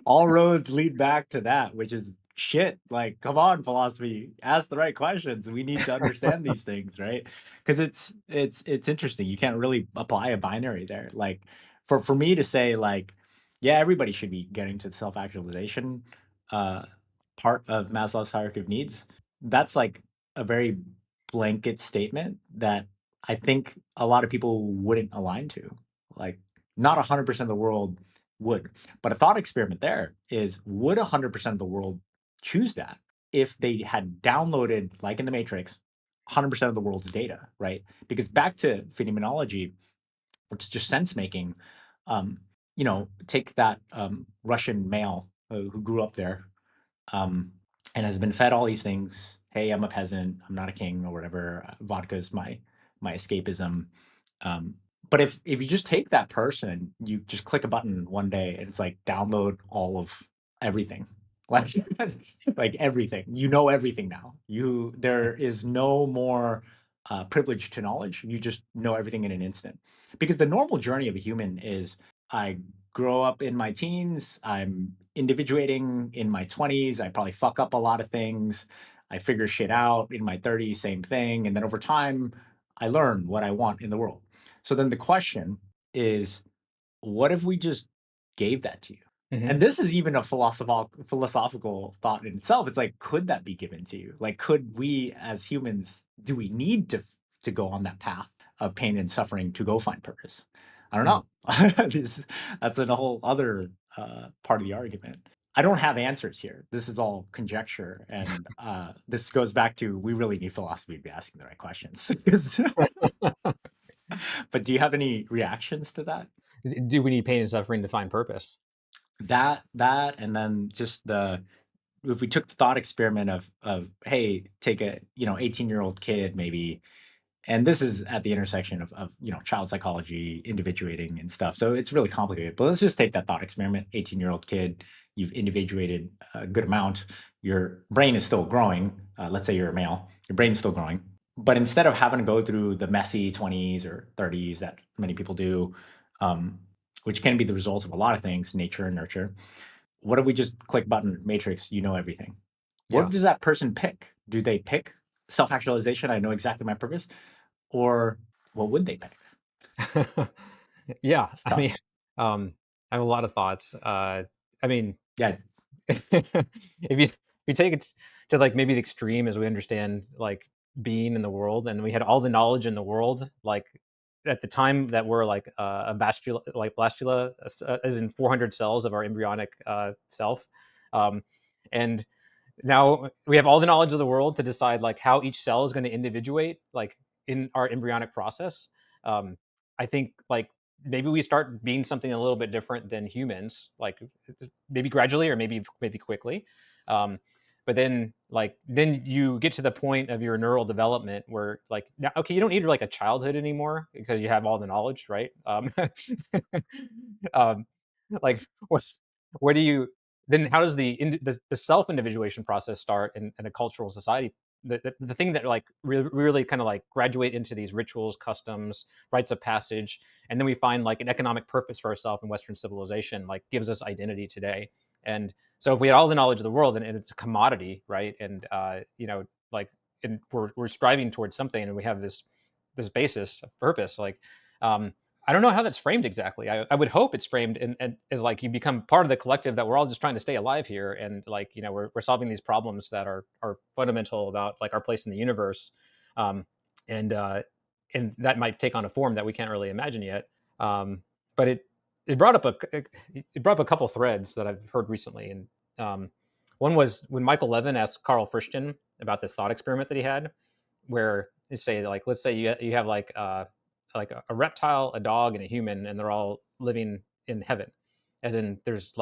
All roads lead back to that, which is shit. Like, come on, philosophy, ask the right questions. We need to understand these things, right? Because it's interesting. You can't really apply a binary there. Like, for me to say, like, yeah, everybody should be getting to the self-actualization uh part of Maslow's hierarchy of needs. That's like a very blanket statement that I think a lot of people wouldn't align to. Like, not 100% of the world would. But a thought experiment there is, would 100% of the world choose that if they had downloaded, like in the Matrix, 100% of the world's data, right? Because back to phenomenology, which is just sense making, um, take that Russian male who grew up there, um, and has been fed all these things. Hey, I'm a peasant. I'm not a king or whatever. Vodka is my escapism. Um, but if you just take that person, you just click a button one day, and it's like download all of everything, like like everything. You know everything now. There is no more privilege to knowledge. You just know everything in an instant. Because the normal journey of a human is, I grow up in my teens. I'm individuating in my 20s. I probably fuck up a lot of things. I figure shit out in my 30s, same thing. And then over time, I learn what I want in the world. So then the question is, what if we just gave that to you? Hmm. And this is even a philosophical thought in itself. It's like, could that be given to you? Like, could we as humans, do we need to go on that path of pain and suffering to go find purpose? I don't know. That's a whole other part of the argument. I don't have answers here. This is all conjecture, and this goes back to, we really need philosophy to be asking the right questions. But do you have any reactions to that? Do we need pain and suffering to find purpose? That, and then just if we took the thought experiment of, hey, take a 18-year-old kid maybe, and this is at the intersection of child psychology, individuating and stuff. So it's really complicated. But let's just take that thought experiment. 18-year-old kid, you've individuated a good amount. Your brain is still growing. Let's say you're a male. Your brain's still growing. But instead of having to go through the messy 20s or 30s that many people do, um, which can be the result of a lot of things, nature and nurture, what if we just click button, Matrix, you know everything? What Yeah. does that person pick? Do they pick self-actualization? I know exactly my purpose. Or what would they pick? Yeah. It's I tough. mean, I have a lot of thoughts. I mean, Yeah. if you take it to like maybe the extreme as we understand like being in the world, and we had all the knowledge in the world, like at the time that we're like a blastula, as in 400 cells of our embryonic self, um, and now we have all the knowledge of the world to decide like how each cell is going to individuate like in our embryonic process. I think like maybe we start being something a little bit different than humans, like maybe gradually or maybe quickly. um, but then you get to the point of your neural development where like now, okay, you don't need like a childhood anymore because you have all the knowledge, right? um, like what do you then how does the self individuation process start in a cultural society? The thing that like really kind of like graduate into these rituals, customs, rites of passage, and then we find like an economic purpose for ourselves in Western civilization, like gives us identity today. And so if we had all the knowledge of the world, and it's a commodity, right? And like, and we're striving towards something, and we have this basis of purpose, like I don't know how that's framed exactly. I would hope it's framed as like you become part of the collective, that we're all just trying to stay alive here, and like we're solving these problems that are fundamental about like our place in the universe, um, and uh, and that might take on a form that we can't really imagine yet. But it brought up a couple threads that I've heard recently, and one was when Michael Levin asked Carl Friston about this thought experiment that he had, where you say like, let's say you have like a reptile, a dog, and a human, and they're all living in heaven, as in there's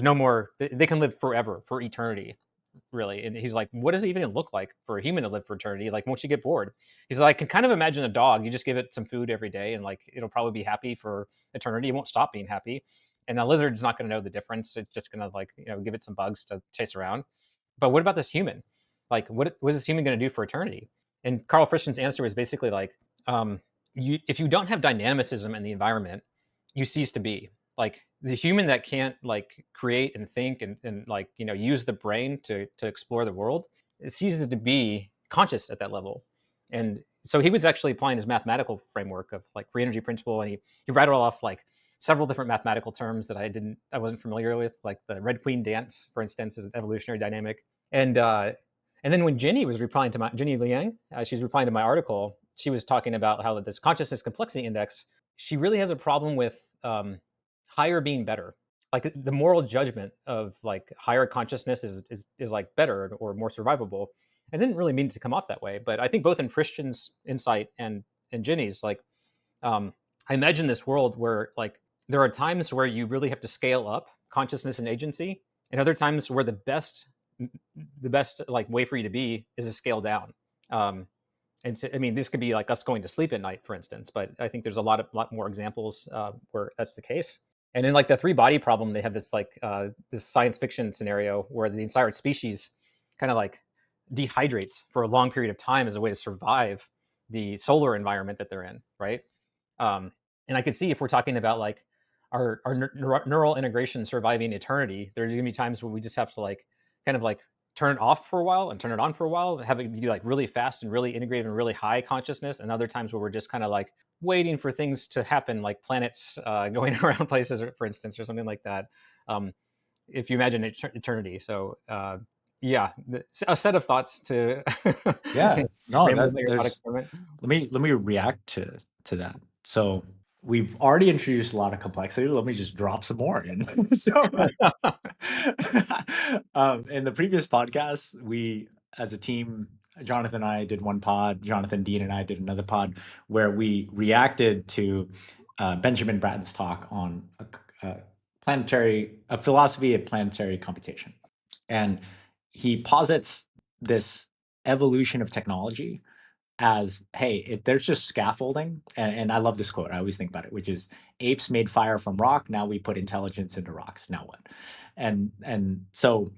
no more, they can live forever, for eternity, really. And he's like, what does it even look like for a human to live for eternity? Like, won't you get bored? He's like, I can kind of imagine a dog. You just give it some food every day, and like it'll probably be happy for eternity. It won't stop being happy. And a lizard's not going to know the difference. It's just going to like give it some bugs to chase around. But what about this human? Like, what is this human going to do for eternity? And Carl Friston's answer was basically like, if you don't have dynamicism in the environment, you cease to be. Like the human that can't like create and think and like use the brain to explore the world, it ceases to be conscious at that level. And so he was actually applying his mathematical framework of like free energy principle, and he rattled off like several different mathematical terms that I wasn't familiar with, like the Red Queen dance, for instance, is an evolutionary dynamic. And then when Jenny was replying to Jenny Liang, she's replying to my article. She was talking about how this consciousness complexity index, she really has a problem with higher being better. Like the moral judgment of like higher consciousness is like better or more survivable. I didn't really mean it to come off that way, but I think both in Christian's insight and Jenny's, like I imagine this world where like there are times where you really have to scale up consciousness and agency, and other times where the best like way for you to be is to scale down. And so, I mean, this could be like us going to sleep at night, for instance, but I think there's a lot more examples where that's the case. And in like the three body problem, they have this like this science fiction scenario where the entire species kind of like dehydrates for a long period of time as a way to survive the solar environment that they're in, right? And I could see if we're talking about like our neural integration surviving eternity, there's gonna be times when we just have to like kind of like turn it off for a while and turn it on for a while, have it be like really fast and really integrated and really high consciousness, and other times where we're just kind of like waiting for things to happen, like planets going around places, for instance, or something like that. If you imagine eternity, so yeah, a set of thoughts to Yeah, no, frame that your thought there's. experiment. Let me react to that. So we've already introduced a lot of complexity. Let me just drop some more in. So in the previous podcast, we as a team, Jonathan and I did one pod. Jonathan, Dean, and I did another pod where we reacted to Benjamin Bratton's talk on a philosophy of planetary computation, and he posits this evolution of technology as, hey, there's just scaffolding. And I love this quote. I always think about it, which is, apes made fire from rock. Now we put intelligence into rocks. Now what? And so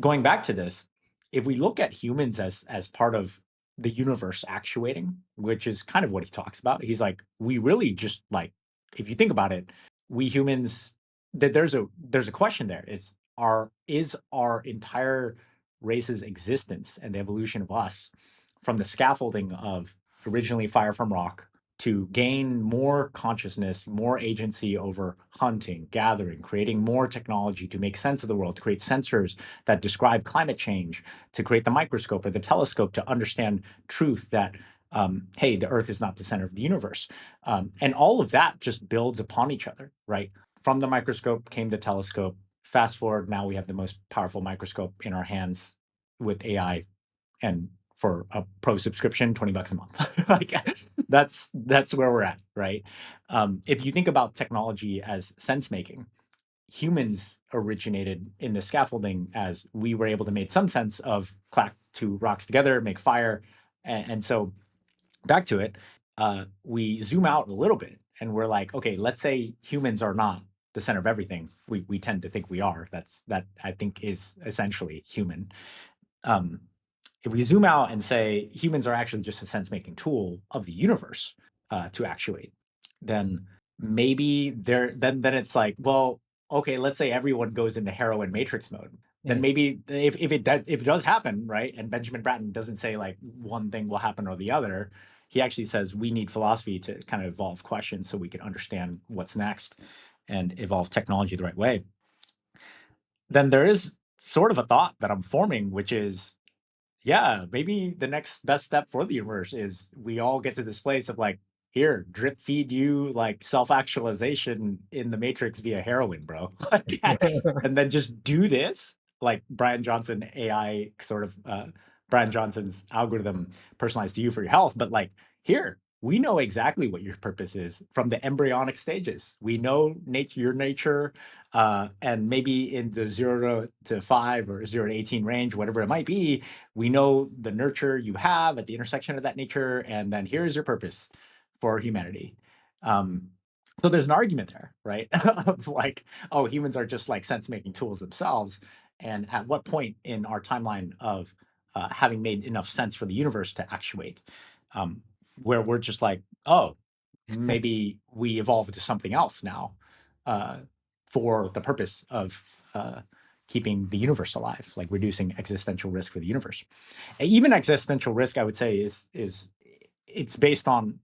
going back to this, if we look at humans as part of the universe actuating, which is kind of what he talks about, he's like, we really just like, if you think about it, we humans, that there's a question there. Is our entire race's existence and the evolution of us from the scaffolding of originally fire from rock to gain more consciousness, more agency over hunting, gathering, creating more technology to make sense of the world, to create sensors that describe climate change, to create the microscope or the telescope to understand truth that, hey, the Earth is not the center of the universe. And all of that just builds upon each other, right? From the microscope came the telescope. Fast forward, now we have the most powerful microscope in our hands with AI, and for a pro subscription, $20 a month. Like that's where we're at, right? If you think about technology as sense making, humans originated in the scaffolding as we were able to make some sense of clack two rocks together, make fire, and so back to it. We zoom out a little bit, and we're like, okay, let's say humans are not the center of everything. We tend to think we are. That I think is essentially human. Um, if we zoom out and say humans are actually just a sense-making tool of the universe to actuate, then maybe then it's like, well, okay, let's say everyone goes into heroin matrix mode. Then maybe if it does happen, right? And Benjamin Bratton doesn't say like one thing will happen or the other. He actually says we need philosophy to kind of evolve questions so we can understand what's next and evolve technology the right way. Then there is sort of a thought that I'm forming, which is, yeah, maybe the next best step for the universe is we all get to this place of like, here, drip feed you like self-actualization in the Matrix via heroin, bro. Like, and then just do this, like Brian Johnson AI sort of Brian Johnson's algorithm personalized to you for your health. But like, here, we know exactly what your purpose is from the embryonic stages. We know your nature, and maybe in the 0 to 5 or 0 to 18 range, whatever it might be, we know the nurture you have at the intersection of that nature, and then here's your purpose for humanity. Um, so there's an argument there, right? Of like, oh, humans are just like sense-making tools themselves. And at what point in our timeline of having made enough sense for the universe to actuate, um, where we're just like, oh, maybe we evolved to something else now, uh, for the purpose of keeping the universe alive, like reducing existential risk for the universe. Even existential risk, I would say, is it's based on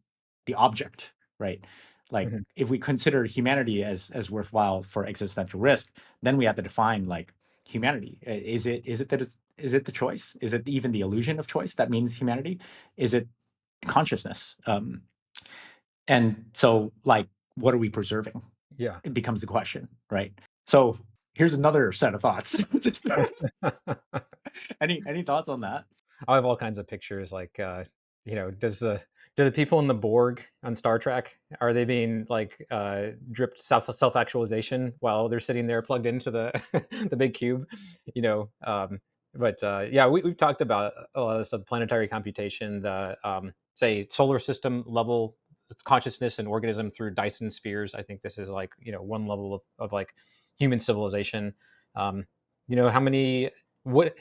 the object, right? Like Mhm. if we consider humanity as worthwhile for existential risk, then we have to define like humanity. Is it the choice? Is it even the illusion of choice that means humanity? Is it consciousness? And so, like, what are we preserving? Yeah. It becomes the question, right? So here's another set of thoughts. Any thoughts on that? I have all kinds of pictures. Like, do the people in the Borg on Star Trek, are they being like dripped self actualization while they're sitting there plugged into the the big cube? You know, but yeah, we've talked about a lot of this stuff, planetary computation, the say solar system level consciousness and organism through Dyson spheres. I think this is like one level of like human civilization. Um, how many what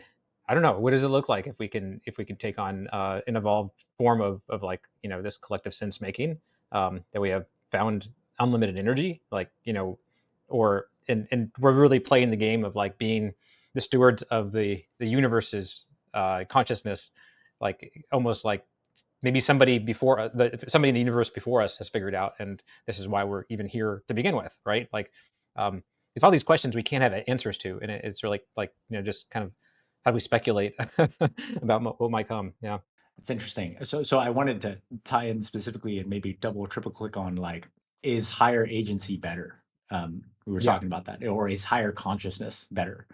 I don't know. What does it look like if we can take on an evolved form of like this collective sense making, that we have found unlimited energy, like or and we're really playing the game of like being the stewards of the universe's consciousness, like almost like maybe somebody in the universe before us has figured out, and this is why we're even here to begin with, right? Like, um, it's all these questions we can't have answers to, and it's really like just kind of how do we speculate about what might come? Yeah, It's interesting. So I wanted to tie in specifically and maybe double or triple click on like, is higher agency better? We were yeah, talking about that, or is higher consciousness better?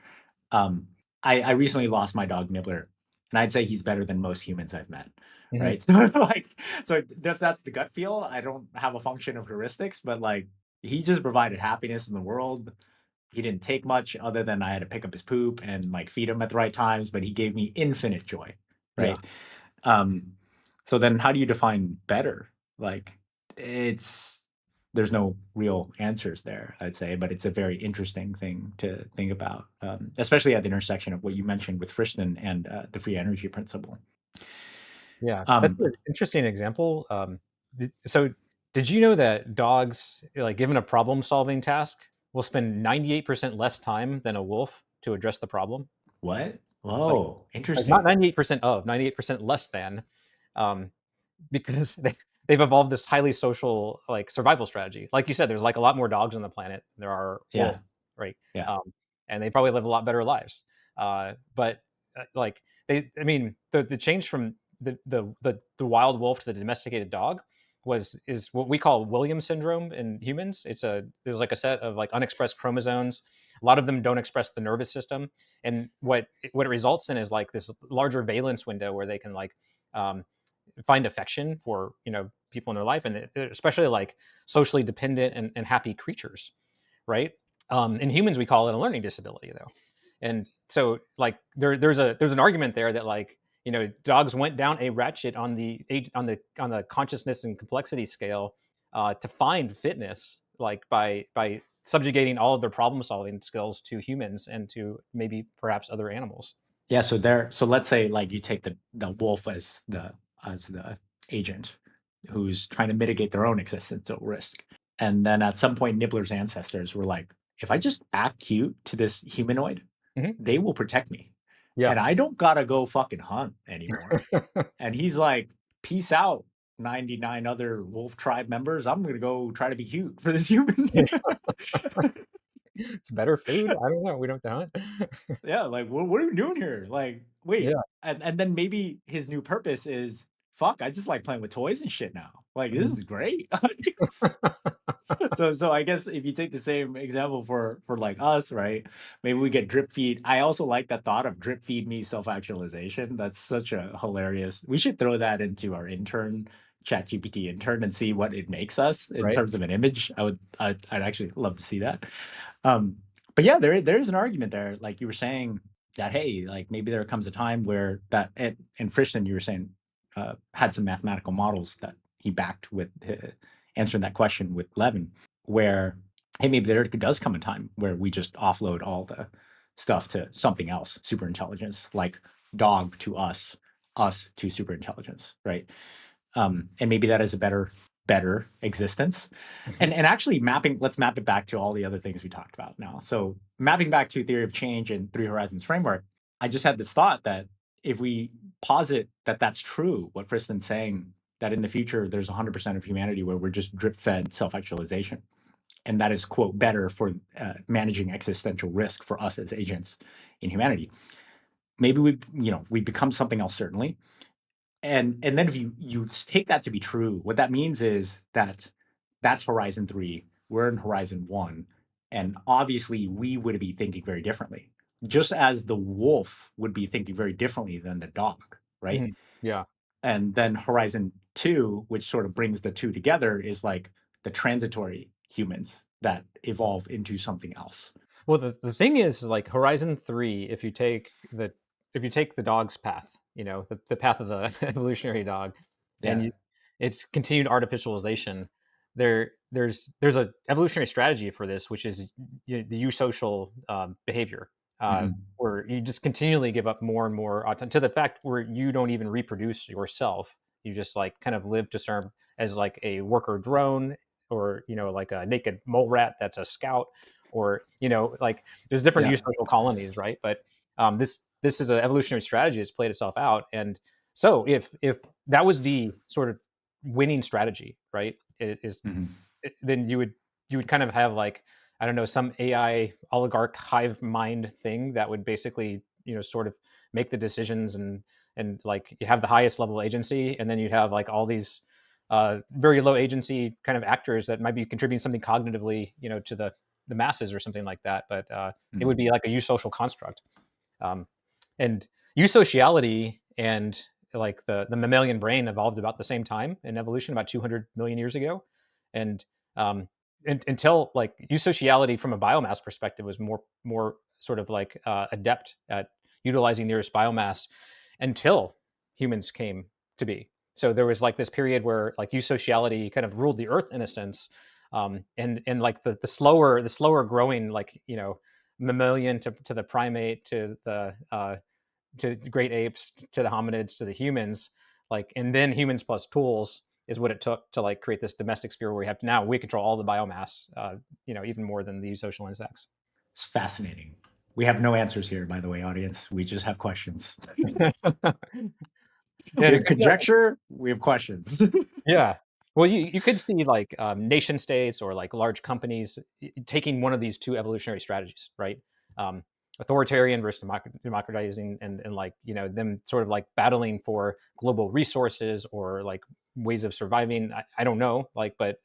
Um, I recently lost my dog Nibbler, and I'd say he's better than most humans I've met. hmm Right. So like, so that's the gut feel. I don't have a function of heuristics, but like he just provided happiness in the world. He didn't take much other than I had to pick up his poop and like feed him at the right times, but he gave me infinite joy. yeah. Right. Um, so then how do you define better? Like it's there's no real answers there, I'd say, but it's a very interesting thing to think about, especially at the intersection of what you mentioned with Friston and the free energy principle. Yeah, that's Um, an interesting example. So, did you know that dogs, like given a problem-solving task, will spend 98% less time than a wolf to address the problem? what? Like, Whoa, not interesting. 98% of, 98% less than, um, because they've evolved this highly social like survival strategy. Like you said, there's like a lot more dogs on the planet than there are Yeah, wolves, right? yeah, And they probably live a lot better lives. But like I mean, the change from the wild wolf to the domesticated dog is what we call Williams syndrome in humans. There's like a set of like unexpressed chromosomes. A lot of them don't express the nervous system, and what it results in is like this larger valence window where they can like um, find affection for people in their life, and especially like socially dependent and happy creatures, right? In humans, we call it a learning disability, though. And so, like, there's an argument there that like dogs went down a ratchet on the consciousness and complexity scale to find fitness, like by subjugating all of their problem solving skills to humans and to maybe perhaps other animals. yeah. So let's say like you take the wolf as the agent who's trying to mitigate their own existential risk. And then at some point, Nibbler's ancestors were like, if I just act cute to this humanoid, Hmm. they will protect me. Yeah. And I don't gotta go fucking hunt anymore. And he's like, peace out, 99 other wolf tribe members. I'm gonna go try to be cute for this human. It's better food. I don't know. We don't have to hunt. Yeah, like what are we doing here? Like, wait, Yeah. and then maybe his new purpose is fuck, I just like playing with toys and shit now. Like, this Mhm. is great. So I guess if you take the same example for like us, right? Maybe we get drip feed. I also like that thought of drip feed me self-actualization. That's such a hilarious. We should throw that into our intern, ChatGPT intern, and see what it makes us in Right? terms of an image. I'd actually love to see that. Um, but yeah, there is an argument there. Like you were saying that, hey, like maybe there comes a time where that and Frischton, you were saying, had some mathematical models that he backed with answering that question with Levin, where hey, maybe there does come a time where we just offload all the stuff to something else, super intelligence, like dog to us to super intelligence, right? And maybe that is a better existence. Mhm. And actually mapping, let's map it back to all the other things we talked about now. So mapping back to theory of change and three horizons framework, I just had this thought that if we posit that that's true, what Friston's saying, that in the future there's 100% of humanity where we're just drip fed self-actualization, and that is quote better for managing existential risk for us as agents in humanity. Maybe we become something else, certainly, and then if you take that to be true, what that means is that that's horizon 3, we're in horizon 1, and obviously we would be thinking very differently, just as the wolf would be thinking very differently than the dog, right? Mhm. Yeah. And then horizon 2, which sort of brings the two together, is like the transitory humans that evolve into something else. Well, the thing is, like Horizon 3, if you take the dog's path, the path of the evolutionary dog, and Yeah. it's continued artificialization. There's a evolutionary strategy for this, which is the eusocial behavior, Mhm. where you just continually give up more and more to the fact where you don't even reproduce yourself. You just like kind of live to serve as like a worker drone, or like a naked mole rat that's a scout, or like there's different Yeah. eusocial colonies, right? But this is an evolutionary strategy that's played itself out. And so if that was the sort of winning strategy, right, Mhm. then you would kind of have like, I don't know, some AI oligarch hive mind thing that would basically sort of make the decisions, and like you have the highest level agency, and then you'd have like all these very low agency kind of actors that might be contributing something cognitively, to the masses or something like that. But it would Mhm. be like a eusocial construct. Um, and eusociality and like the mammalian brain evolved about the same time in evolution, about 200 million years ago. And until like eusociality from a biomass perspective was more sort of like adept at utilizing nearest biomass until humans came to be. So there was like this period where like eusociality kind of ruled the earth in a sense. And like the slower growing, like mammalian to the primate to the great apes to the hominids to the humans, like, and then humans plus tools is what it took to like create this domestic sphere where we control all the biomass, even more than the social insects. It's fascinating. We have no answers here, by the way, audience. We just have questions. Yeah, We it have could be like, conjecture, we have questions. yeah. Well, you could see like nation states or like large companies taking one of these two evolutionary strategies, right? Um, Authoritarian versus democratizing, and like them sort of like battling for global resources or like ways of surviving. I don't know, like, but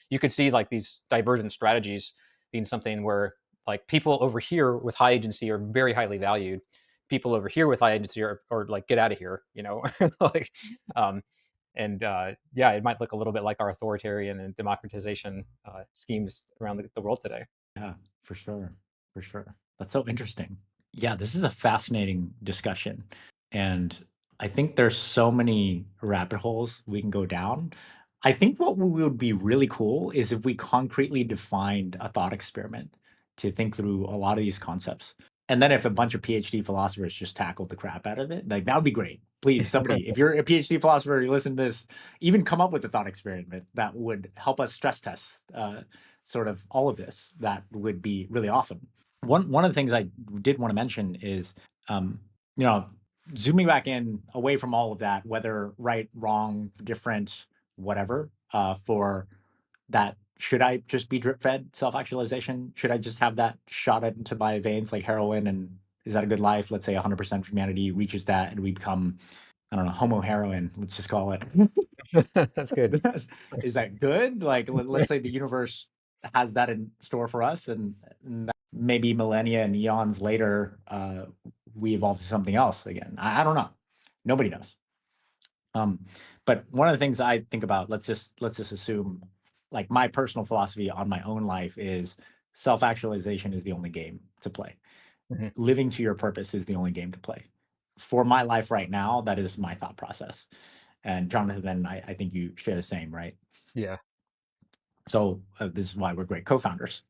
you could see like these divergent strategies being something where like people over here with high agency are very highly valued. People over here with high agency are like, get out of here, like. Um, and yeah, it might look a little bit like our authoritarian and democratization schemes around the world today. Yeah, for sure. For sure. That's so interesting. Yeah, this is a fascinating discussion. And I think there's so many rabbit holes we can go down. I think what would be really cool is if we concretely defined a thought experiment to think through a lot of these concepts. And then if a bunch of PhD philosophers just tackled the crap out of it, like that would be great. Please, somebody, if you're a PhD philosopher, you listen to this, even come up with a thought experiment that would help us stress test sort of all of this. That would be really awesome. One of the things I did want to mention is, um, you know, zooming back in away from all of that, whether right, wrong, different, whatever, for that. Should I just be drip fed self actualization? Should I just have that shot into my veins like heroin? And is that a good life? Let's say 100% of humanity reaches that and we become, I don't know, homo heroin, let's just call it. That's good. Is that good? Like, let's say the universe has that in store for us, and maybe millennia and eons later, we evolve to something else again. I don't know. Nobody knows. But one of the things I think about, let's just assume, like my personal philosophy on my own life is self-actualization is the only game to play. Mhm. Living to your purpose is the only game to play. For my life right now, that is my thought process. And Jonathan, I think you share the same, right? Yeah. So this is why we're great co-founders.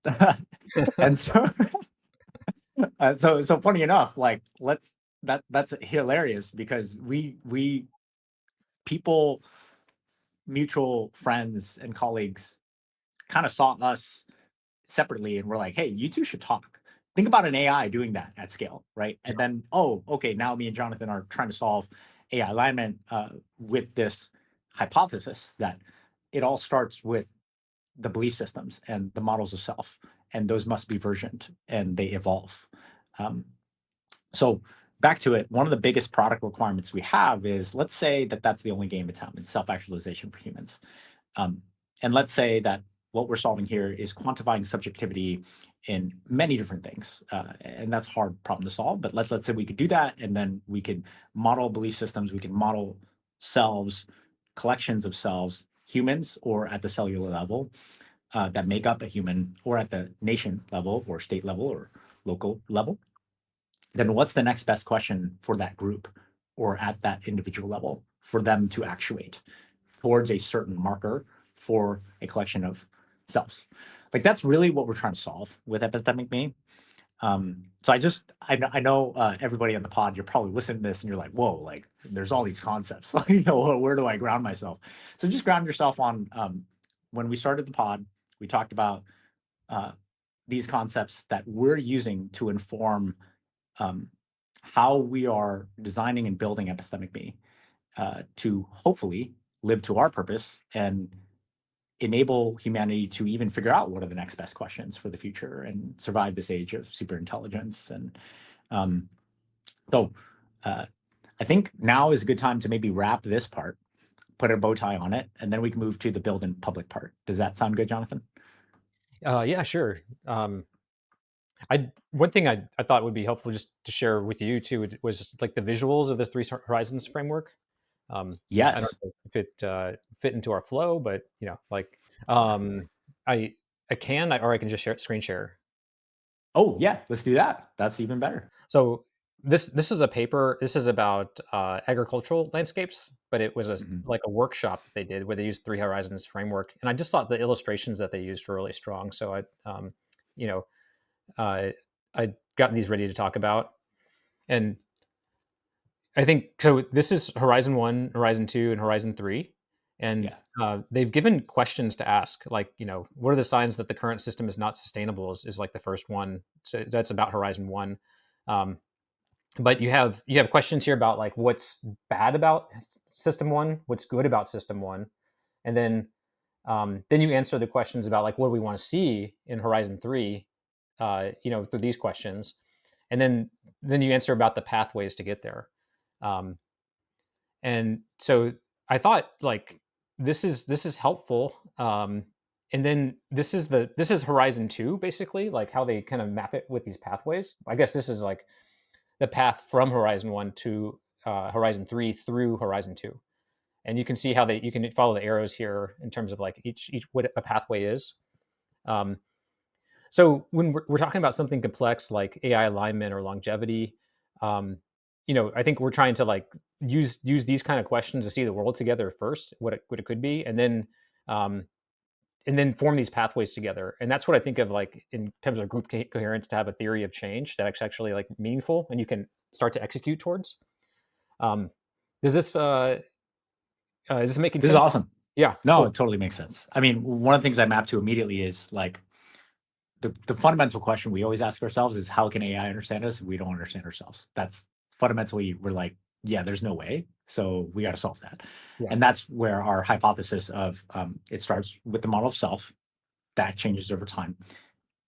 And so, so funny enough, like that's hilarious because we people, mutual friends and colleagues, kind of saw us separately and we're like, hey, you two should talk. Think about an AI doing that at scale, right? And then, oh, okay, now me and Jonathan are trying to solve AI alignment with this hypothesis that it all starts with the belief systems and the models of self, and those must be versioned and they evolve. Um, so back to it, one of the biggest product requirements we have is, let's say that that's the only game in town, it's self-actualization for humans. Um, and let's say that what we're solving here is quantifying subjectivity in many different things. And that's a hard problem to solve, but let's say we could do that, and then we could model belief systems, we can model selves, collections of selves, humans, or at the cellular level that make up a human, or at the nation level, or state level, or local level. Then what's the next best question for that group, or at that individual level, for them to actuate towards a certain marker for a collection of selves? Like that's really what we're trying to solve with Epistemic Me. So I know everybody on the pod, you're probably listening to this and you're like, whoa, like there's all these concepts. Like, where do I ground myself? So just ground yourself on when we started the pod, we talked about uh, these concepts that we're using to inform how we are designing and building Epistemic Me to hopefully live to our purpose and enable humanity to even figure out what are the next best questions for the future and survive this age of super intelligence. And um, so I think now is a good time to maybe wrap this part, put a bow tie on it, and then we can move to the build and public part. Does that sound good, Jonathan? Yeah, sure. I one thing I thought would be helpful just to share with you too was like the visuals of this Three Horizons framework. I don't Yes. know if it fit into our flow, but like um, I or I can just screen share. Oh, yeah, let's do that. That's even better. So this is a paper. This is about agricultural landscapes, but it was Mhm. like a workshop that they did where they used Three Horizons framework, and I just thought the illustrations that they used were really strong. So you know, I gotten these ready to talk about, and I think so. This is Horizon One, Horizon Two, and Horizon Three, and Yeah. they've given questions to ask, like what are the signs that the current system is not sustainable? Is like the first one. So that's about Horizon One. Um, but you have questions here about like what's bad about System One, what's good about System One, and then you answer the questions about like what do we want to see in Horizon Three, through these questions, and then you answer about the pathways to get there. Um, and so I thought like this is helpful. And then this is Horizon Two, basically, like how they kind of map it with these pathways. I guess this is like the path from Horizon One to Horizon Three through Horizon Two, and you can see how you can follow the arrows here in terms of like each what a pathway is. Um, so when we're talking about something complex like AI alignment or longevity, um, I think we're trying to like use these kind of questions to see the world together first, what it could be, um, and then form these pathways together. And that's what I think of like in terms of group coherence, to have a theory of change that's actually like meaningful and you can start to execute towards. Um, does this is this making This is sense? awesome. Yeah, No, cool. it totally makes sense. I mean, one of the things I map to immediately is like the fundamental question we always ask ourselves is how can AI understand us if we don't understand ourselves? That's fundamentally, we're like, yeah, there's no way. So we got to solve that. Yeah. And that's where our hypothesis of it starts with the model of self that changes over time.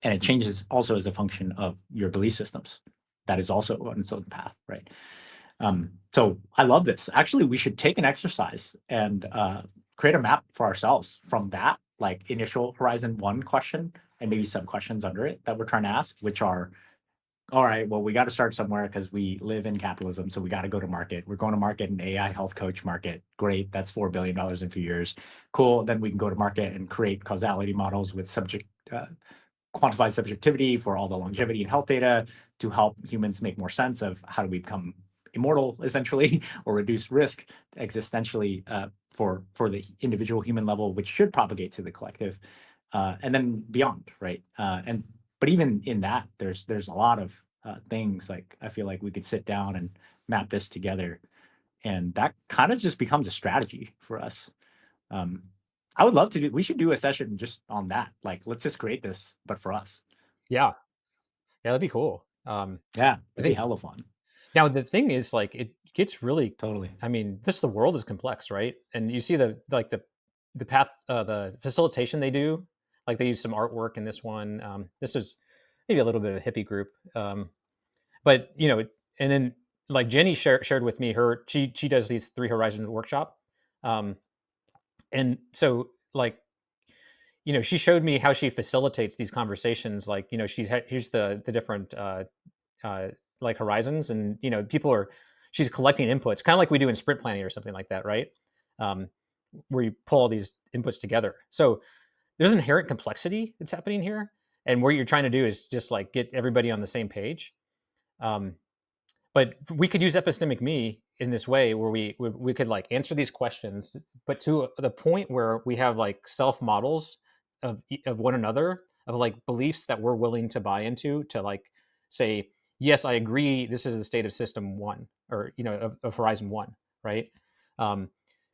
And it changes also as a function of your belief systems. That is also on its own path, right? So I love this. Actually, we should take an exercise and create a map for ourselves from that like initial horizon one question and maybe some questions under it that we're trying to ask, which are, all right, well, we got to start somewhere because we live in capitalism. So we got to go to market. We're going to market an AI health coach market. Great. That's $4 billion in a few years. Cool. Then we can go to market and create causality models with quantified subjectivity for all the longevity and health data to help humans make more sense of how do we become immortal, essentially, or reduce risk existentially for the individual human level, which should propagate to the collective, and then beyond, right? But even in that, there's a lot of things like I feel like we could sit down and map this together, and that kind of just becomes a strategy for us. Um, I would love to do. We should do a session just on that. Like, let's just create this, but for us. Yeah, yeah, that'd be cool. Yeah, I it'd be think hella fun. now the thing is like it gets really. Totally. I mean, this the world is complex, right? And you see the path, the facilitation they do. Like they use some artwork in this one. This is maybe a little bit of a hippie group, but and then like Jenny shared with me she does these Three Horizons workshop, um, and so like she showed me how she facilitates these conversations. Like here's the different uh, like horizons, and she's collecting inputs, kind of like we do in sprint planning or something like that, right? Um, where you pull all these inputs together. So there's inherent complexity that's happening here, and what you're trying to do is just like get everybody on the same page. Um, but we could use epistemic me in this way where we could like answer these questions, but to the point where we have like self models of one another, of like beliefs that we're willing to buy into, to like say, yes, I agree, this is the state of system one, or of horizon one, right? um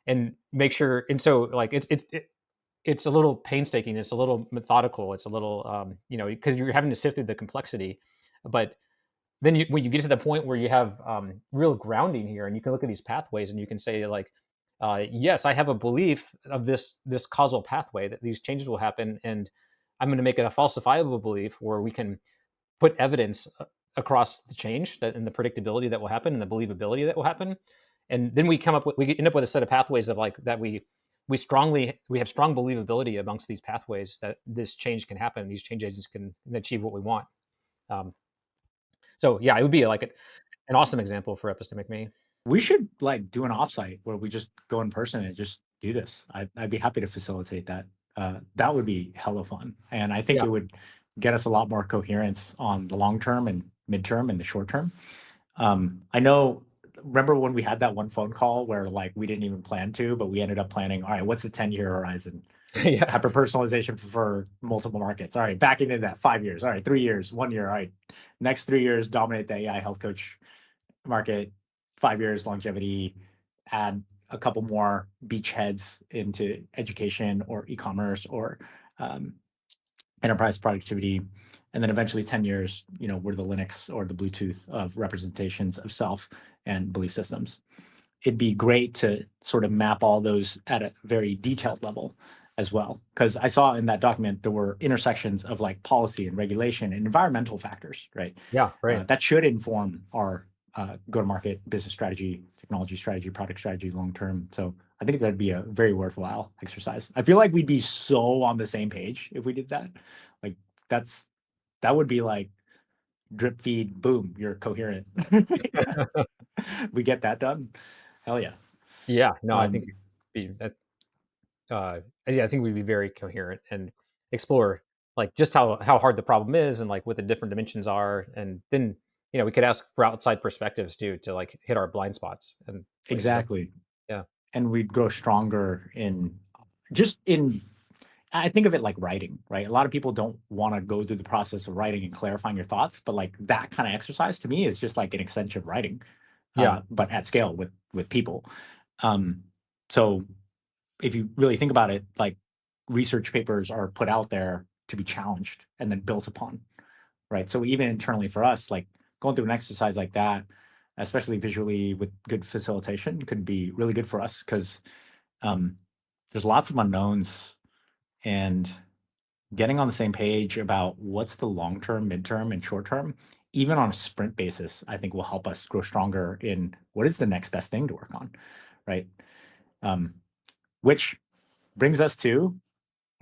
and make sure, and so like it's a little painstaking, it's a little methodical, it's a little because you're having to sift through the complexity. But then when you get to the point where you have real grounding here, and you can look at these pathways, and you can say like, yes, I have a belief of this causal pathway that these changes will happen, and I'm going to make it a falsifiable belief where we can put evidence across the change that and the predictability that will happen and the believability that will happen. And then we end up with a set of pathways of like that we have strong believability amongst these pathways that this change can happen, these change agents can achieve what we want. um, so yeah, it would be like an awesome example for epistemic me. We should like do an offsite where we just go in person and just do this. I'd be happy to facilitate that. That would be hella fun, and I think Yeah. it would get us a lot more coherence on the long term and midterm and the short term. I know. Remember when we had that one phone call where like we didn't even plan to, but we ended up planning. All right, what's the 10-year horizon? Yeah. Hyper personalization for multiple markets. All right, backing into that 5 years. All right, 3 years, 1 year. All right, next 3 years dominate the AI health coach market. 5 years longevity. Add a couple more beachheads into education or e-commerce or um, enterprise productivity, and then eventually 10 years, we're the Linux or the Bluetooth of representations of self and belief systems. It'd be great to sort of map all those at a very detailed level as well, because I saw in that document there were intersections of like policy and regulation and environmental factors, right? Yeah. Right. That should inform our go-to-market business strategy, technology strategy, product strategy long term. So I think that'd be a very worthwhile exercise. I feel like we'd be so on the same page if we did that. Like that would be like drip feed, boom, you're coherent. We get that done. Hell yeah. Yeah. No, I think Um, be that. Yeah, I think we'd be very coherent and explore like just how hard the problem is, and like what the different dimensions are, and then we could ask for outside perspectives too, to like hit our blind spots and places like. exactly. Yeah. And we'd grow stronger in just in I think of it like writing, right? A lot of people don't want to go through the process of writing and clarifying your thoughts, but like that kind of exercise to me is just like an extension of writing, Yeah. but at scale with people. Um, so if you really think about it, like research papers are put out there to be challenged and then built upon, right? So even internally for us, like going through an exercise like that, especially visually with good facilitation, could be really good for us because um, there's lots of unknowns, and getting on the same page about what's the long term, midterm, and short term, even on a sprint basis, I think will help us grow stronger in what is the next best thing to work on, right? Um, which brings us to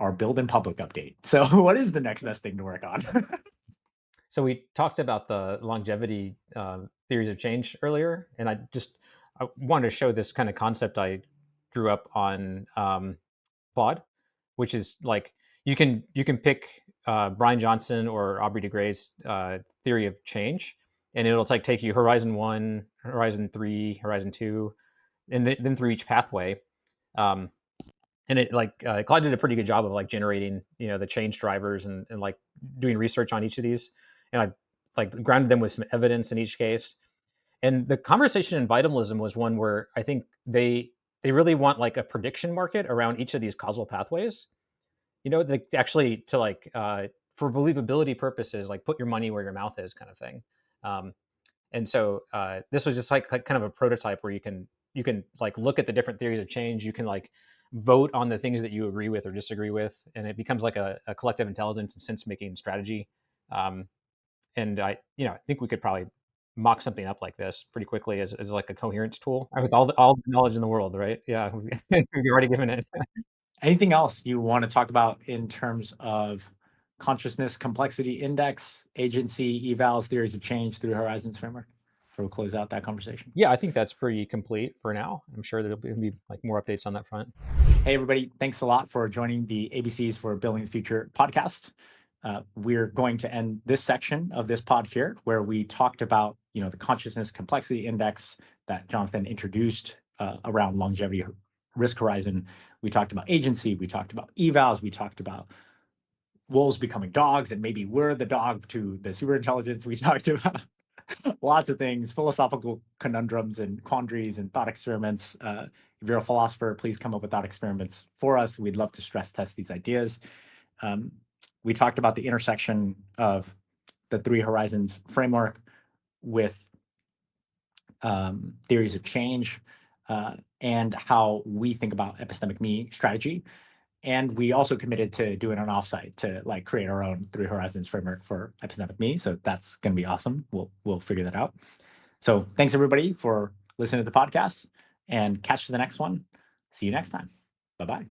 our build in public update. So what is the next best thing to work on? So we talked about the longevity theories of change earlier, and I wanted to show this kind of concept I drew up on Claude, which is like you can pick Brian Johnson or Aubrey de Grey's theory of change, and it'll like take you Horizon 1, Horizon 3, Horizon 2, and then through each pathway. And it like Claude did a pretty good job of like generating the change drivers and like doing research on each of these, and I like grounded them with some evidence in each case. And the conversation in vitalism was one where I think they really want like a prediction market around each of these causal pathways. They actually to like for believability purposes, like put your money where your mouth is, kind of thing. Um, and so this was just like kind of a prototype where you can like look at the different theories of change. You can like vote on the things that you agree with or disagree with, and it becomes like a collective intelligence and sense making strategy. And I think we could probably mock something up like this pretty quickly as like a coherence tool with all the knowledge in the world, right? Yeah, we've already given it. Anything else you want to talk about in terms of consciousness complexity index, agency, evals, theories of change through Horizons framework? Before we close out that conversation. Yeah, I think that's pretty complete for now. I'm sure there'll be like more updates on that front. Hey, everybody. Thanks a lot for joining the ABCs for Building the Future podcast. We're going to end this section of this pod here where we talked about, the consciousness complexity index that Jonathan introduced around longevity risk horizon. We talked about agency. We talked about evals. We talked about wolves becoming dogs, and maybe we're the dog to the superintelligence. We talked about lots of things, philosophical conundrums and quandaries and thought experiments. If you're a philosopher, please come up with thought experiments for us. We'd love to stress test these ideas. We talked about the intersection of the Three Horizons framework with theories of change and how we think about epistemic me strategy. And we also committed to doing an offsite to like create our own Three Horizons framework for epistemic me. So that's going to be awesome. We'll figure that out. So thanks everybody for listening to the podcast, and catch the next one. See you next time. Bye-bye.